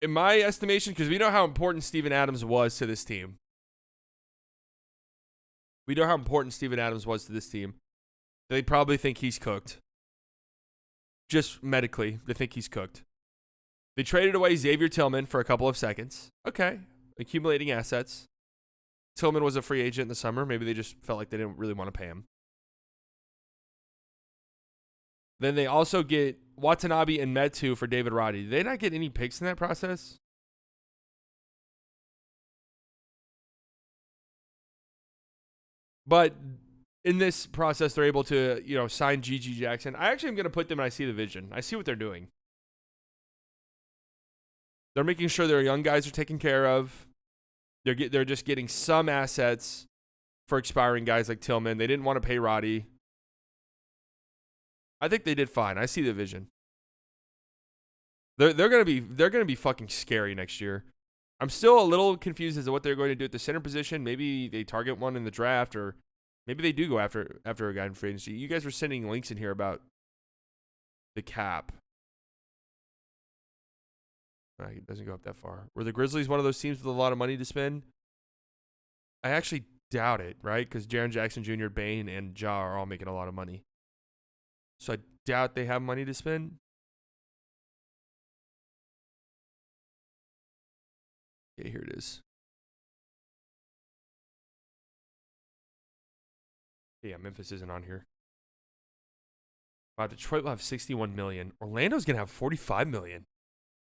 In my estimation, because we know how important Steven Adams was to this team. They probably think he's cooked. Just medically, they think he's cooked. They traded away Xavier Tillman for a couple of seconds. Okay. Accumulating assets. Tillman was a free agent in the summer. Maybe they just felt like they didn't really want to pay him. Then they also get Watanabe and Metu for David Roddy. Did they not get any picks in that process? But in this process, they're able to, sign G.G. Jackson. I actually am going to put them and I see the vision. I see what they're doing. They're making sure their young guys are taken care of. They're just getting some assets for expiring guys like Tillman. They didn't want to pay Roddy. I think they did fine. I see the vision. They're gonna be fucking scary next year. I'm still a little confused as to what they're going to do at the center position. Maybe they target one in the draft, or maybe they do go after a guy in free agency. You guys were sending links in here about the cap. It doesn't go up that far. Were the Grizzlies one of those teams with a lot of money to spend? I actually doubt it, right? Because Jaren Jackson Jr., Bane, and Ja are all making a lot of money. So I doubt they have money to spend. Okay, here it is. Yeah, Memphis isn't on here. Wow, Detroit will have $61 million. Orlando's going to have $45 million.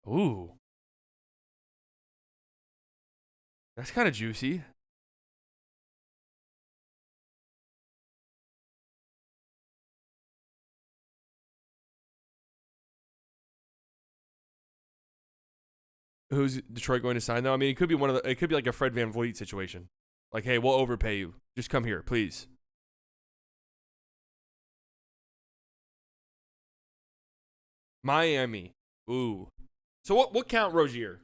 Ooh. That's kind of juicy. Who's Detroit going to sign though? I mean, it could be it could be like a Fred VanVleet situation. Like, hey, we'll overpay you. Just come here, please. Miami. Ooh. So what count Rozier?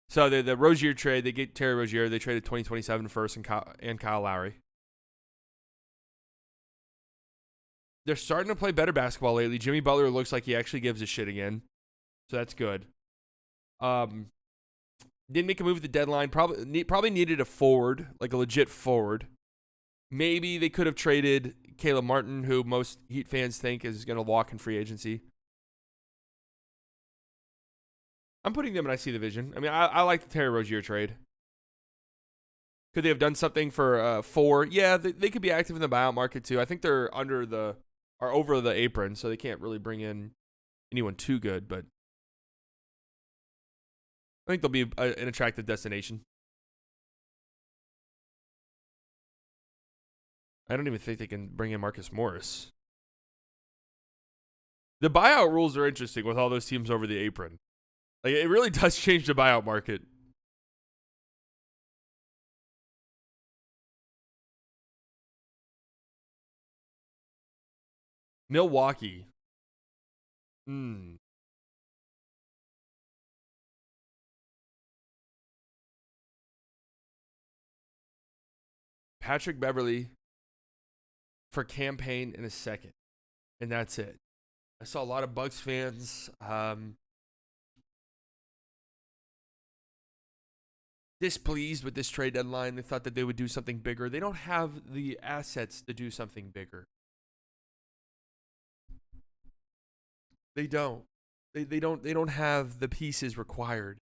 So the Rozier trade, they get Terry Rozier. They traded 2027 first and Kyle Lowry. They're starting to play better basketball lately. Jimmy Butler looks like he actually gives a shit again. So that's good. Didn't make a move at the deadline. Probably needed a forward, like a legit forward. Maybe they could have traded Caleb Martin, who most Heat fans think is going to walk in free agency. I'm putting them in IC Division. I mean, I like the Terry Rozier trade. Could they have done something for 4? Yeah, they could be active in the buyout market too. I think they're over the apron, so they can't really bring in anyone too good, but I think they'll be an attractive destination. I don't even think they can bring in Marcus Morris. The buyout rules are interesting with all those teams over the apron. Like, it really does change the buyout market. Milwaukee. Patrick Beverley for campaign in a second. And that's it. I saw a lot of Bucks fans displeased with this trade deadline. They thought that they would do something bigger. They don't have the assets to do something bigger. They don't. They don't have the pieces required.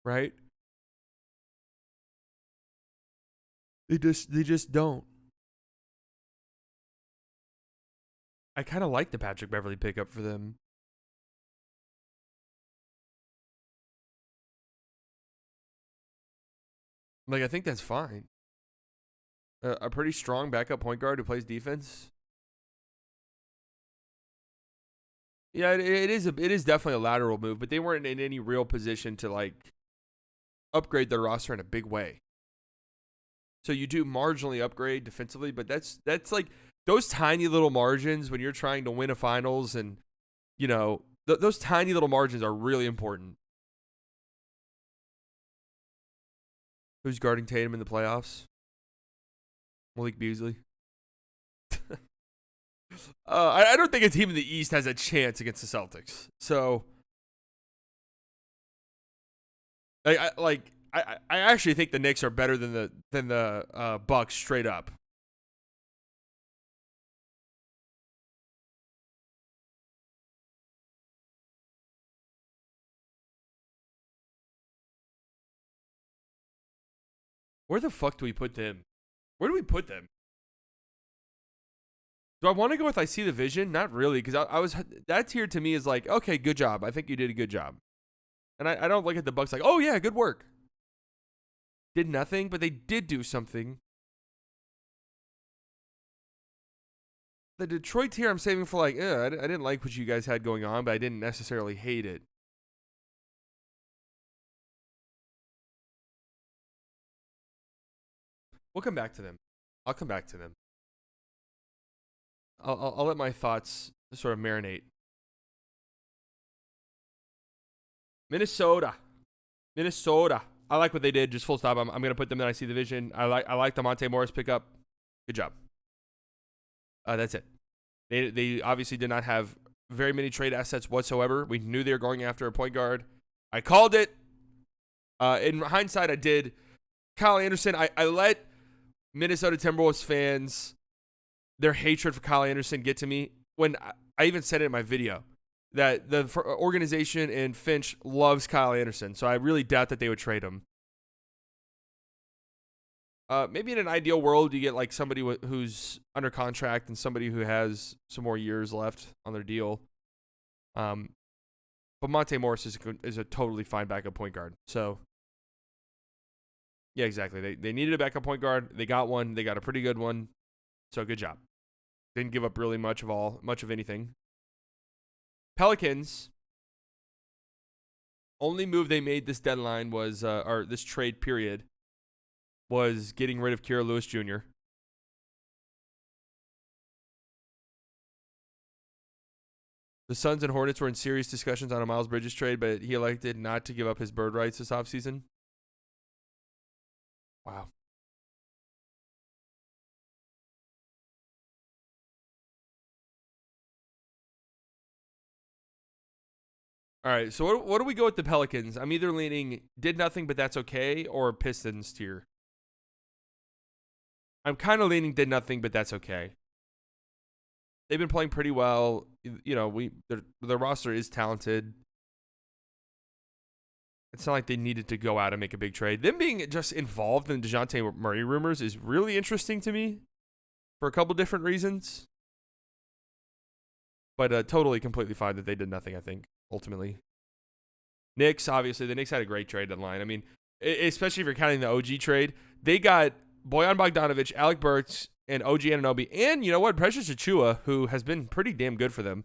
Right? They just don't. I kind of like the Patrick Beverley pickup for them. Like, I think that's fine. A pretty strong backup point guard who plays defense. Yeah, it is definitely a lateral move, but they weren't in any real position to like upgrade their roster in a big way. So you do marginally upgrade defensively, but that's like those tiny little margins when you're trying to win a finals, and you know those tiny little margins are really important. Who's guarding Tatum in the playoffs? Malik Beasley. I don't think a team in the East has a chance against the Celtics. So, I actually think the Knicks are better than the Bucks straight up. Where the fuck do we put them? Where do we put them? Do I want to go with I See the Vision? Not really, because I was that tier to me is like, okay, good job. I think you did a good job. And I don't look at the Bucks like, oh yeah, good work. Did nothing, but they did do something. The Detroit tier I'm saving for like, I didn't like what you guys had going on, but I didn't necessarily hate it. We'll come back to them. I'll come back to them. I'll let my thoughts sort of marinate. Minnesota. I like what they did. Just full stop. I'm gonna put them in IC Division. I like the Monte Morris pickup. Good job. That's it. They obviously did not have very many trade assets whatsoever. We knew they were going after a point guard. I called it. In hindsight, I did. Kyle Anderson. I let Minnesota Timberwolves fans, their hatred for Kyle Anderson get to me when I even said it in my video that the organization in Finch loves Kyle Anderson. So I really doubt that they would trade him. Maybe in an ideal world, you get like somebody who's under contract and somebody who has some more years left on their deal. But Monte Morris is a totally fine backup point guard. So, yeah, exactly. They needed a backup point guard. They got one. They got a pretty good one. So good job. Didn't give up really much of anything. Pelicans. only move they made this deadline was, or this trade period, was getting rid of Kira Lewis Jr. The Suns and Hornets were in serious discussions on a Miles Bridges trade, but he elected not to give up his bird rights this offseason. Wow. All right, so what do we go with the Pelicans? I'm either leaning did nothing, but that's okay, or Pistons tier. I'm kind of leaning did nothing, but that's okay. They've been playing pretty well. You know, their roster is talented. It's not like they needed to go out and make a big trade. Them being just involved in DeJounte Murray rumors is really interesting to me for a couple different reasons. But totally, completely fine that they did nothing, I think, ultimately. Knicks, obviously, the Knicks had a great trade deadline. I mean, especially if you're counting the OG trade. They got Bojan Bogdanovic, Alec Burks, and OG Anunoby. And you know what? Precious Achiuwa, who has been pretty damn good for them,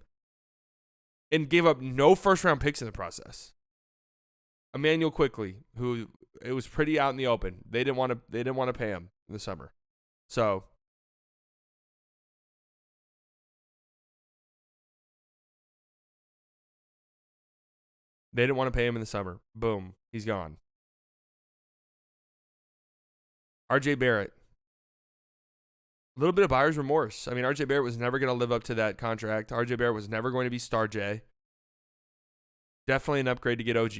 and gave up no first-round picks in the process. Emmanuel Quickly, who it was pretty out in the open. They didn't want to pay him in the summer. So they didn't want to pay him in the summer. Boom, he's gone. RJ Barrett. A little bit of buyer's remorse. I mean, RJ Barrett was never going to live up to that contract. RJ Barrett was never going to be Star J. Definitely an upgrade to get OG.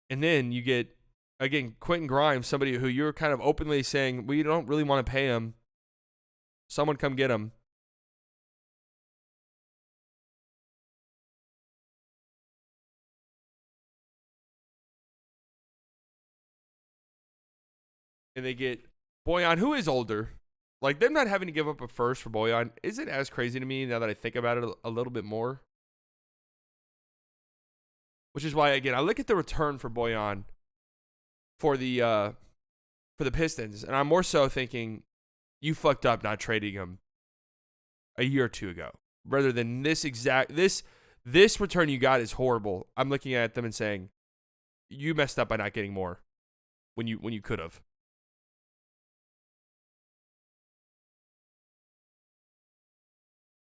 And then you get, again, Quentin Grimes, somebody who you're kind of openly saying, we don't really want to pay him. Someone come get him. And they get Bojan, who is older. Like, them not having to give up a first for Bojan isn't as crazy to me now that I think about it a little bit more. Which is why, again, I look at the return for Bojan for the Pistons, and I'm more so thinking you fucked up not trading him a year or two ago, rather than this return you got is horrible. I'm looking at them and saying you messed up by not getting more when you could have.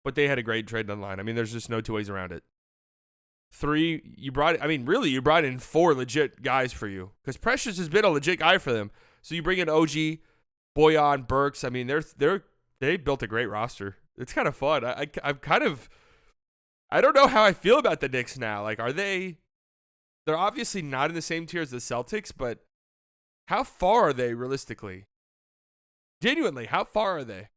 But they had a great trade deadline. I mean, there's just no two ways around it. You brought in 4 legit guys for you, because Precious has been a legit guy for them. So you bring in OG, Bojan, Burks. I mean, they built a great roster. It's kind of fun. I don't know how I feel about the Knicks now. Like, they're obviously not in the same tier as the Celtics, but how far are they realistically? Genuinely, how far are they?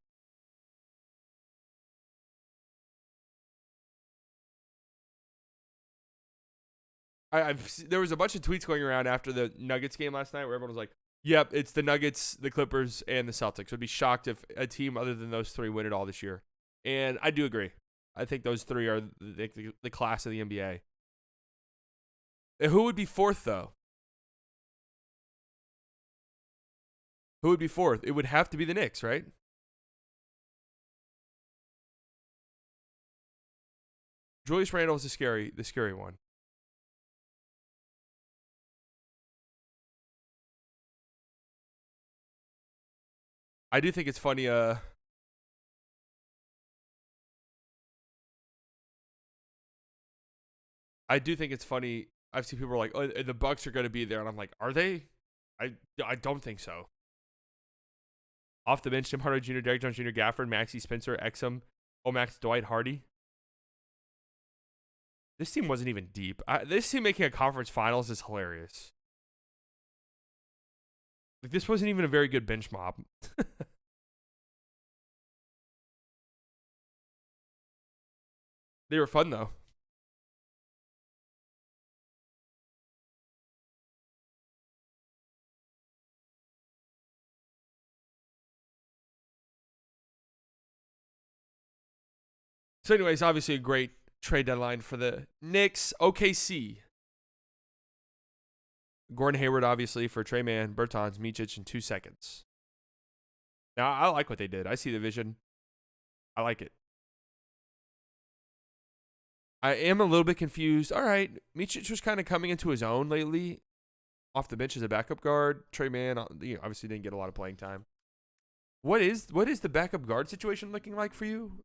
There was a bunch of tweets going around after the Nuggets game last night where everyone was like, yep, it's the Nuggets, the Clippers, and the Celtics. I'd be shocked if a team other than those 3 win it all this year. And I do agree. I think those 3 are the class of the NBA. And who would be 4th, though? Who would be 4th? It would have to be the Knicks, right? Julius Randle is the scary one. I do think it's funny. I do think it's funny. I've seen people like, "Oh, the Bucks are going to be there," and I'm like, "Are they?" I don't think so. Off the bench, Tim Hardaway Jr., Derek Jones Jr., Gafford, Maxey, Spencer, Exum, Omax, Dwight, Hardy. This team wasn't even deep. This team making a conference finals is hilarious. Like, this wasn't even a very good bench mob. They were fun, though. So, anyways, obviously a great trade deadline for the Knicks. OKC. Gordon Hayward, obviously, for Trey Mann, Bertans, Micic in 2 seconds. Now, I like what they did. I see the vision. I like it. I am a little bit confused. All right, Micic was kind of coming into his own lately, off the bench as a backup guard. Trey Mann, obviously didn't get a lot of playing time. What is the backup guard situation looking like for you?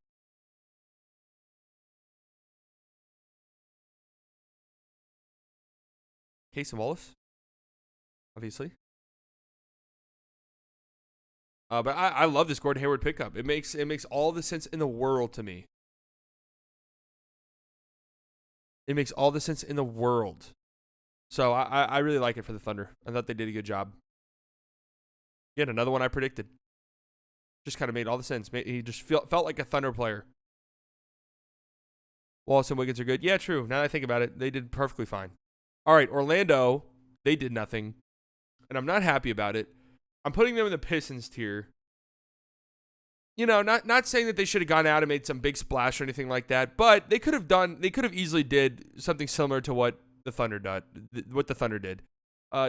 Casey Wallace, obviously. But I love this Gordon Hayward pickup. It makes all the sense in the world to me. It makes all the sense in the world. So I really like it for the Thunder. I thought they did a good job. Again, another one I predicted. Just kind of made all the sense. He just felt like a Thunder player. Wallace and Wiggins are good. Yeah, true. Now that I think about it, they did perfectly fine. All right, Orlando, they did nothing. And I'm not happy about it. I'm putting them in the Pistons tier. Not saying that they should have gone out and made some big splash or anything like that, but they could have easily did something similar to what the Thunder did.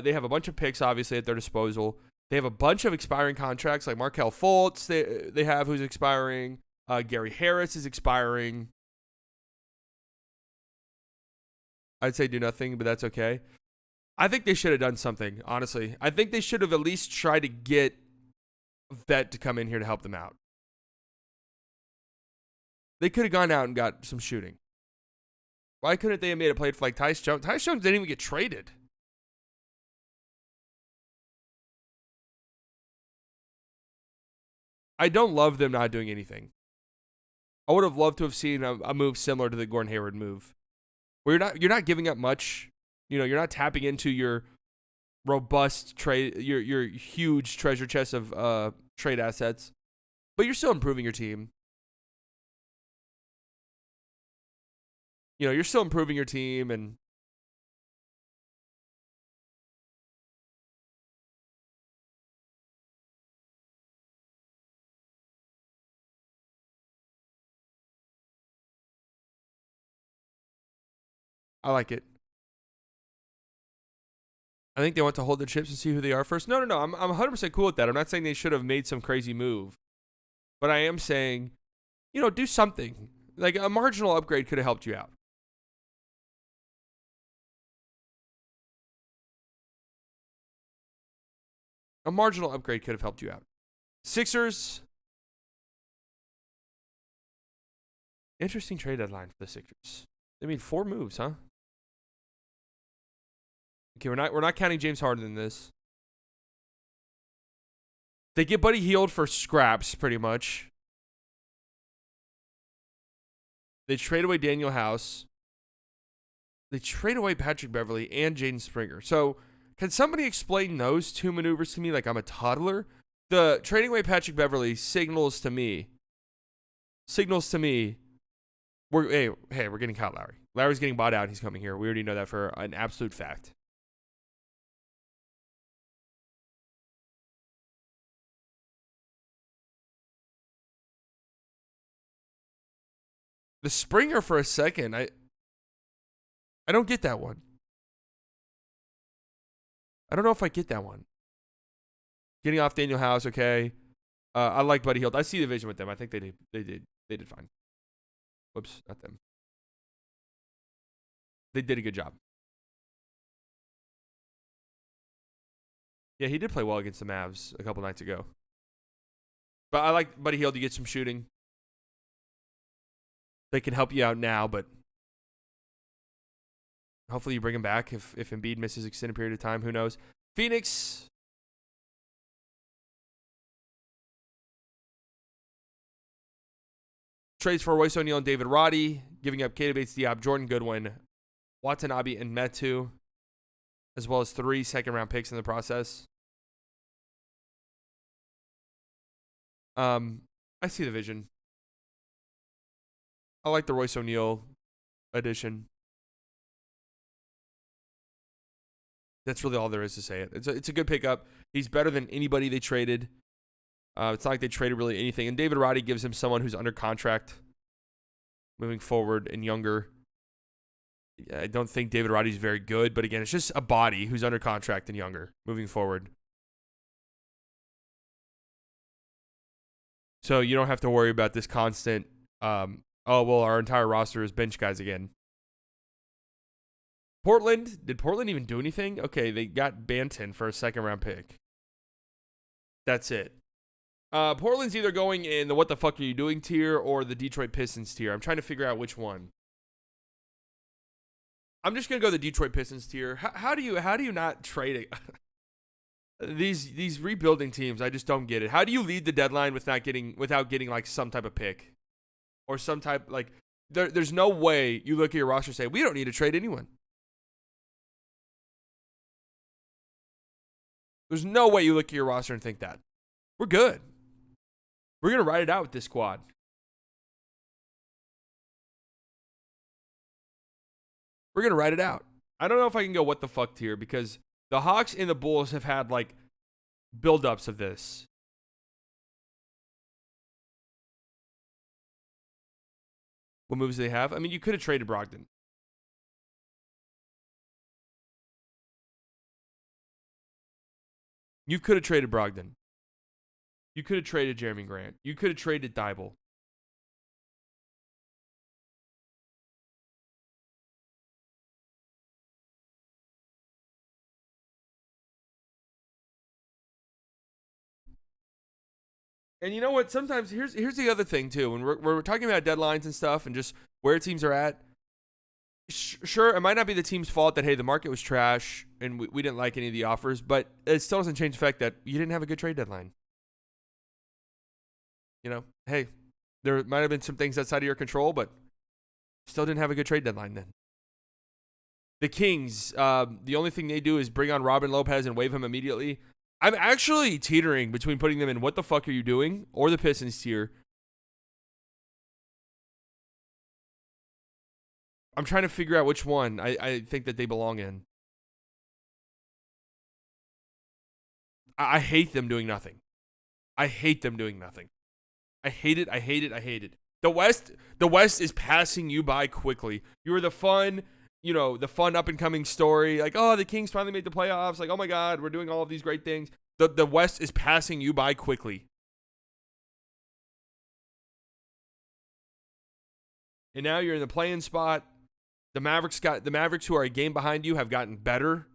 They have a bunch of picks, obviously, at their disposal. They have a bunch of expiring contracts, like Markelle Fultz, they have who's expiring. Gary Harris is expiring. I'd say do nothing, but that's okay. I think they should have done something, honestly. I think they should have at least tried to get a vet to come in here to help them out. They could have gone out and got some shooting. Why couldn't they have made a play for like Tyus Jones? Tyus Jones didn't even get traded. I don't love them not doing anything. I would have loved to have seen a move similar to the Gordon Hayward move, where you're not giving up much. You're not tapping into your robust trade, your huge treasure chest of trade assets, but you're still improving your team. You're still improving your team, and I like it. I think they want to hold their chips and see who they are first. No. I'm 100% cool with that. I'm not saying they should have made some crazy move, but I am saying, do something. Like a marginal upgrade could have helped you out. A marginal upgrade could have helped you out. Sixers. Interesting trade deadline for the Sixers. They made 4 moves, huh? Okay, we're not counting James Harden in this. They get Buddy Hield for scraps, pretty much. They trade away Daniel House. They trade away Patrick Beverley and Jaden Springer. So, can somebody explain those 2 maneuvers to me like I'm a toddler? The trading away Patrick Beverley signals to me, we're getting Kyle Lowry. Lowry's getting bought out. He's coming here. We already know that for an absolute fact. The Springer for a second, I don't get that one. I don't know if I get that one. Getting off Daniel House, okay. I like Buddy Hield. I see the vision with them. I think they did fine. Whoops, not them. They did a good job. Yeah, he did play well against the Mavs a couple nights ago. But I like Buddy Hield to get some shooting. They can help you out now, but hopefully you bring him back if Embiid misses extended period of time. Who knows? Phoenix. Trades for Royce O'Neal and David Roddy, giving up Keita Bates-Diop, Jordan Goodwin, Watanabe, and Metu, as well as 3 second-round picks in the process. I see the vision. I like the Royce O'Neal addition. That's really all there is to say. It's a good pickup. He's better than anybody they traded. It's not like they traded really anything. And David Roddy gives him someone who's under contract moving forward and younger. I don't think David Roddy's very good, but again, it's just a body who's under contract and younger moving forward. So you don't have to worry about this constant Oh, well, our entire roster is bench guys again. Portland, did Portland even do anything? Okay, they got Banton for a second-round pick. That's it. Portland's either going in the what the fuck are you doing tier or the Detroit Pistons tier. I'm trying to figure out which one. I'm just gonna go the Detroit Pistons tier. How do you not trade it? These rebuilding teams? I just don't get it. How do you lead the deadline without getting like some type of pick or some type like there's no way you look at your roster and say we don't need to trade anyone. There's no way you look at your roster and think that we're good. We're gonna ride it out with this squad. We're going to ride it out. I don't know if I can go what the fuck tier because the Hawks and the Bulls have had like buildups of this. What moves do they have? I mean, you could have traded Brogdon. You could have traded Brogdon. You could have traded Jeremy Grant. You could have traded Thibault. And you know what? Sometimes here's the other thing too. When we're talking about deadlines and stuff, and just where teams are at. Sure, it might not be the team's fault that hey the market was trash and we didn't like any of the offers, but it still doesn't change the fact that you didn't have a good trade deadline. You know, hey, there might have been some things outside of your control, but still didn't have a good trade deadline then. The Kings, the only thing they do is bring on Robin Lopez and waive him immediately. I'm actually teetering between putting them in what the fuck are you doing or the Pistons tier. I'm trying to figure out which one I think that they belong in. I hate them doing nothing. I hate them doing nothing. I hate it. I hate it. I hate it. The West is passing you by quickly. You were the fun up and coming story. Like, oh, the Kings finally made the playoffs. Like, oh my God, we're doing all of these great things. The West is passing you by quickly. And now you're in the play-in spot. The Mavericks who are a game behind you have gotten better.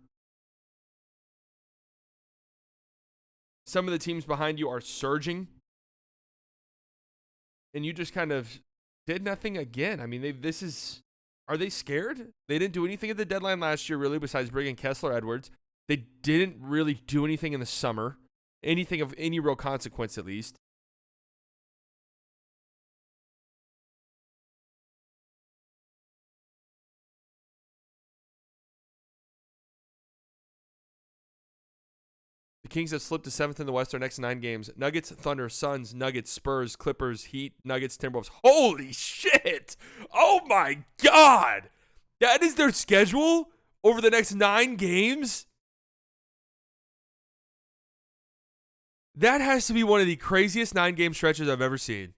Some of the teams behind you are surging. And you just kind of did nothing again. I mean, are they scared? They didn't do anything at the deadline last year, really, besides bringing Kessler Edwards. They didn't really do anything in the summer. Anything of any real consequence, at least. The Kings have slipped to 7th in the West their next 9 games. Nuggets, Thunder, Suns, Nuggets, Spurs, Clippers, Heat, Nuggets, Timberwolves. Holy shit! Oh my God! That is their schedule over the next 9 games? That has to be one of the craziest 9-game stretches I've ever seen.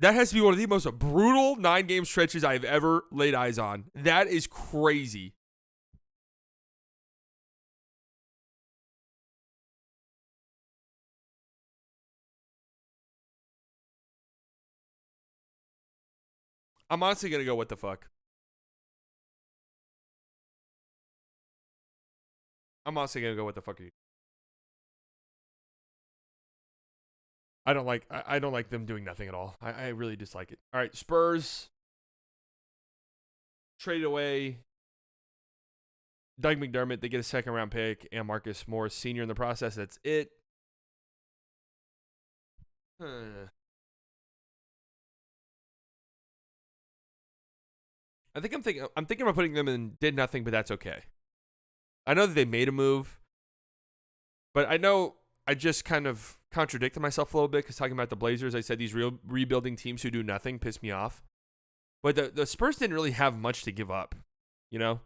That has to be one of the most brutal 9-game stretches I've ever laid eyes on. That is crazy. I'm honestly going to go, what the fuck? I'm honestly going to go, what the fuck are you? I don't like them doing nothing at all. I really dislike it. All right, Spurs. Trade away Doug McDermott. They get a 2nd-round pick and Marcus Morris Sr. in the process. That's it. I'm thinking about putting them in did nothing, but that's okay. I know that they made a move, but I know I just kind of contradicted myself a little bit because talking about the Blazers, I said these real rebuilding teams who do nothing piss me off. But the Spurs didn't really have much to give up, you know?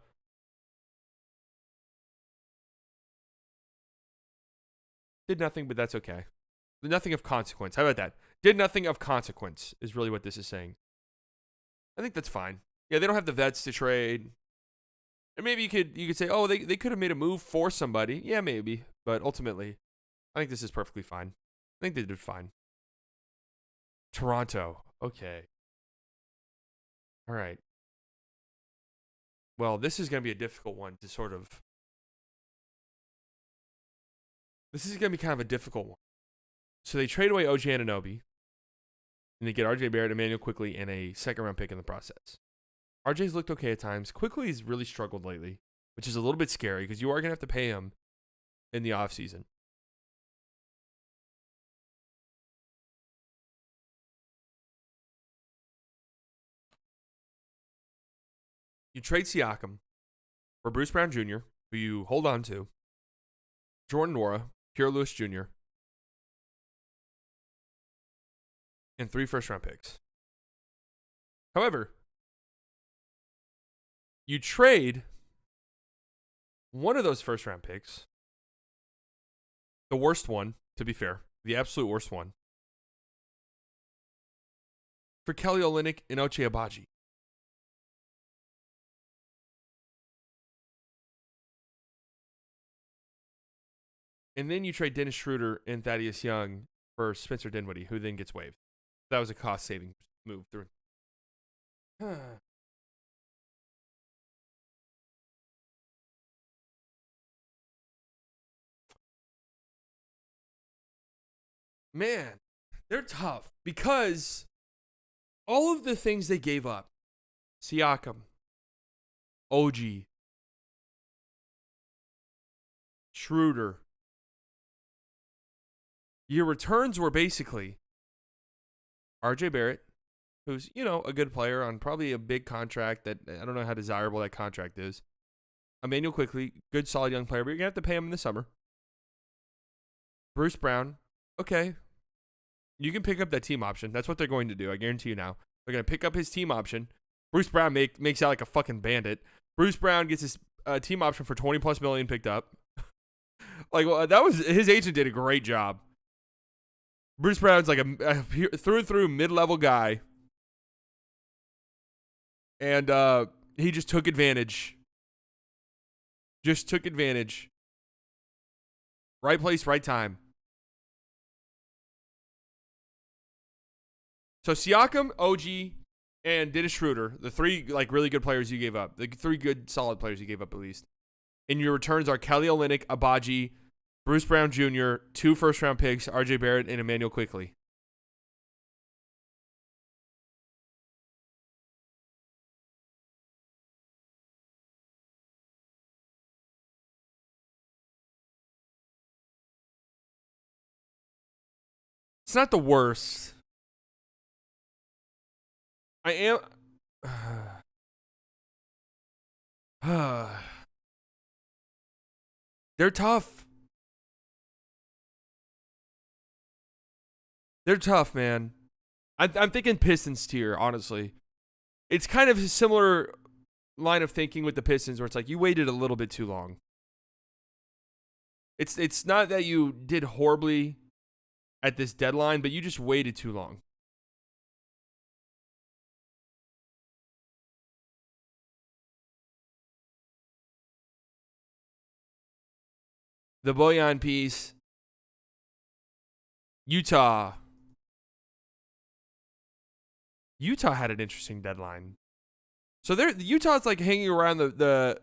Did nothing, but that's okay. Nothing of consequence. How about that? Did nothing of consequence is really what this is saying. I think that's fine. Yeah, they don't have the vets to trade. And maybe you could say, oh, they could have made a move for somebody. Yeah, maybe. But ultimately, I think this is perfectly fine. I think they did fine. Toronto. Okay. All right. Well, this is going to be a difficult one to sort of. This is going to be kind of a difficult one. So they trade away OG Anunoby, and they get RJ Barrett, Emmanuel Quickley, and a second-round pick in the process. RJ's looked okay at times. Quickley's really struggled lately, which is a little bit scary because you are going to have to pay him in the offseason. You trade Siakam for Bruce Brown Jr., who you hold on to, Jordan Nwora, Kira Lewis Jr., and 3 first-round picks. However, you trade one of those first-round picks, the worst one, to be fair, the absolute worst one, for Kelly Olynyk and Ochai Agbaji. And then you trade Dennis Schroeder and Thaddeus Young for Spencer Dinwiddie, who then gets waived. That was a cost-saving move. Man, they're tough because all of the things they gave up, Siakam, OG, Schroeder, your returns were basically RJ Barrett, who's, a good player on probably a big contract that I don't know how desirable that contract is. Emmanuel Quickley, good, solid young player, but you're going to have to pay him in the summer. Bruce Brown, okay. You can pick up that team option. That's what they're going to do. I guarantee you now. They're going to pick up his team option. Bruce Brown makes out like a fucking bandit. Bruce Brown gets his team option for $20+ million picked up. His agent did a great job. Bruce Brown's like a through and through mid-level guy. And he just took advantage. Right place, right time. So Siakam, OG, and Dennis Schroeder, the 3 really good players you gave up. The 3 good solid players you gave up at least. And your returns are Kelly Olynyk, Agbaji, Bruce Brown Jr., 2 first-round picks, RJ Barrett, and Emmanuel Quickley. It's not the worst. I am. They're tough. They're tough, man. I'm thinking Pistons tier, honestly. It's kind of a similar line of thinking with the Pistons where it's like you waited a little bit too long. It's not that you did horribly at this deadline, but you just waited too long. The Bojan piece. Utah had an interesting deadline. So Utah's like hanging around the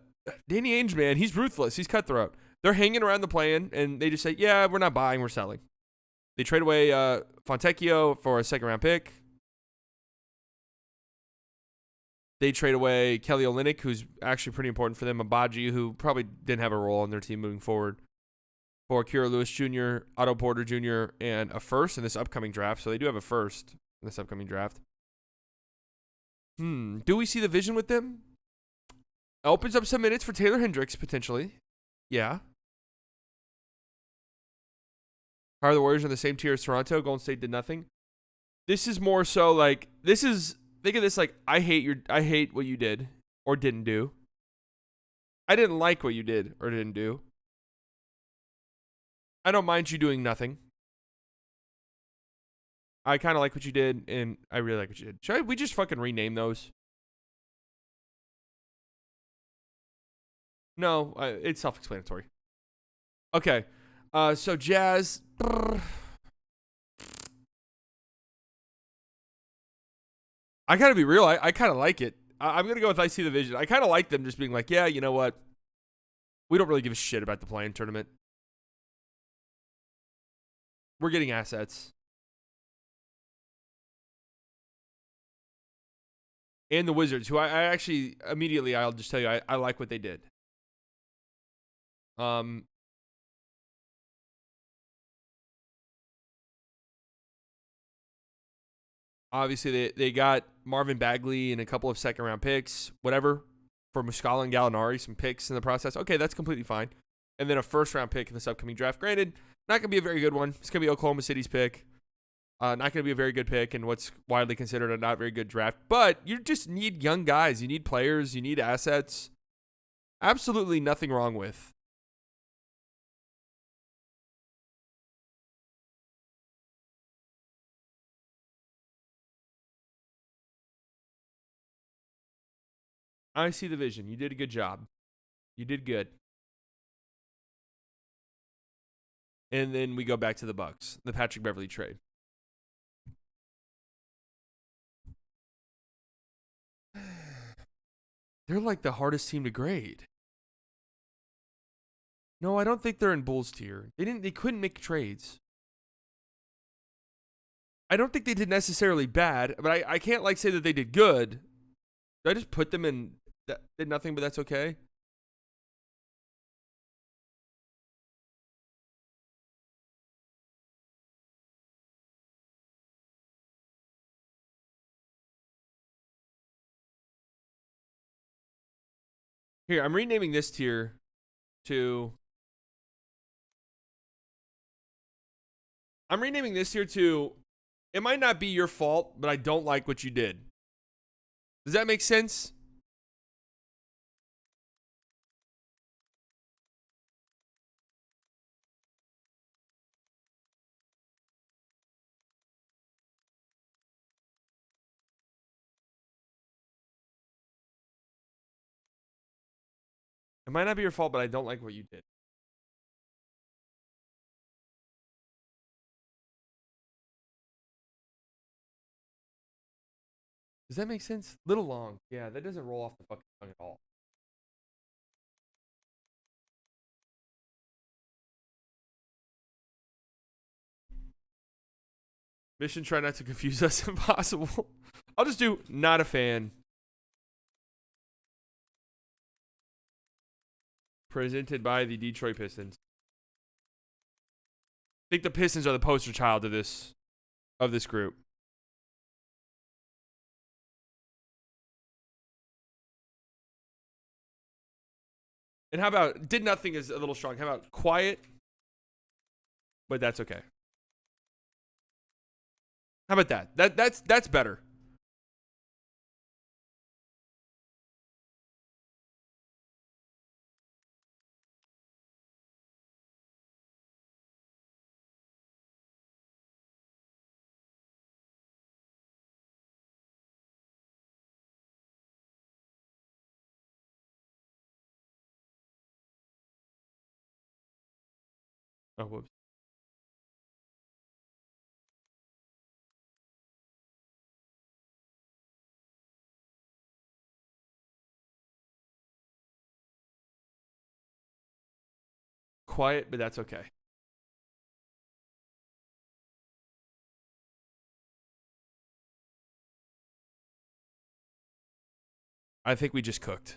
Danny Ainge, man. He's ruthless. He's cutthroat. They're hanging around the play-in, and they just say, yeah, we're not buying, we're selling. They trade away Fontecchio for a second-round pick. They trade away Kelly Olynyk, who's actually pretty important for them. Agbaji, who probably didn't have a role on their team moving forward. For Kira Lewis Jr., Otto Porter Jr., and a first in this upcoming draft. So they do have a first in this upcoming draft. Do we see the vision with them? Opens up some minutes for Taylor Hendricks, potentially. Yeah. Are the Warriors on the same tier as Toronto? Golden State did nothing. This is more so like, think of this like, I hate what you did or didn't do. I didn't like what you did or didn't do. I don't mind you doing nothing. I kind of like what you did, and I really like what you did. Should we just fucking rename those? No, it's self-explanatory. Okay, so Jazz. I gotta be real. I kind of like it. I'm gonna go with I see the vision. I kind of like them just being like, yeah, you know what? We don't really give a shit about the play-in tournament. We're getting assets. And the Wizards, who I actually immediately, I'll just tell you, I like what they did. Obviously, they got Marvin Bagley and a couple of second-round picks, whatever, for Muscala and Gallinari, some picks in the process. Okay, that's completely fine. And then a first-round pick in this upcoming draft. Granted, not going to be a very good one. It's going to be Oklahoma City's pick. Not going to be a very good pick in what's widely considered a not very good draft. But you just need young guys. You need players. You need assets. Absolutely nothing wrong with. I see the vision. You did a good job. You did good. And then we go back to the Bucks, the Patrick Beverley trade. They're like the hardest team to grade. No, I don't think they're in Bulls tier. They couldn't make trades. I don't think they did necessarily bad, but I can't like say that they did good. Did I just put them in that did nothing, but that's okay? Here, I'm renaming this tier to it might not be your fault, but I don't like what you did. Does that make sense? It might not be your fault, but I don't like what you did. Does that make sense? Little long. Yeah, that doesn't roll off the fucking tongue at all. Mission try not to confuse us if possible. I'll just do not a fan. Presented by the Detroit Pistons. I think the Pistons are the poster child of this group. And how about did nothing is a little strong. How about quiet? But that's okay. How about that? That's better. Oh, whoops. Quiet, but that's okay. I think we just cooked.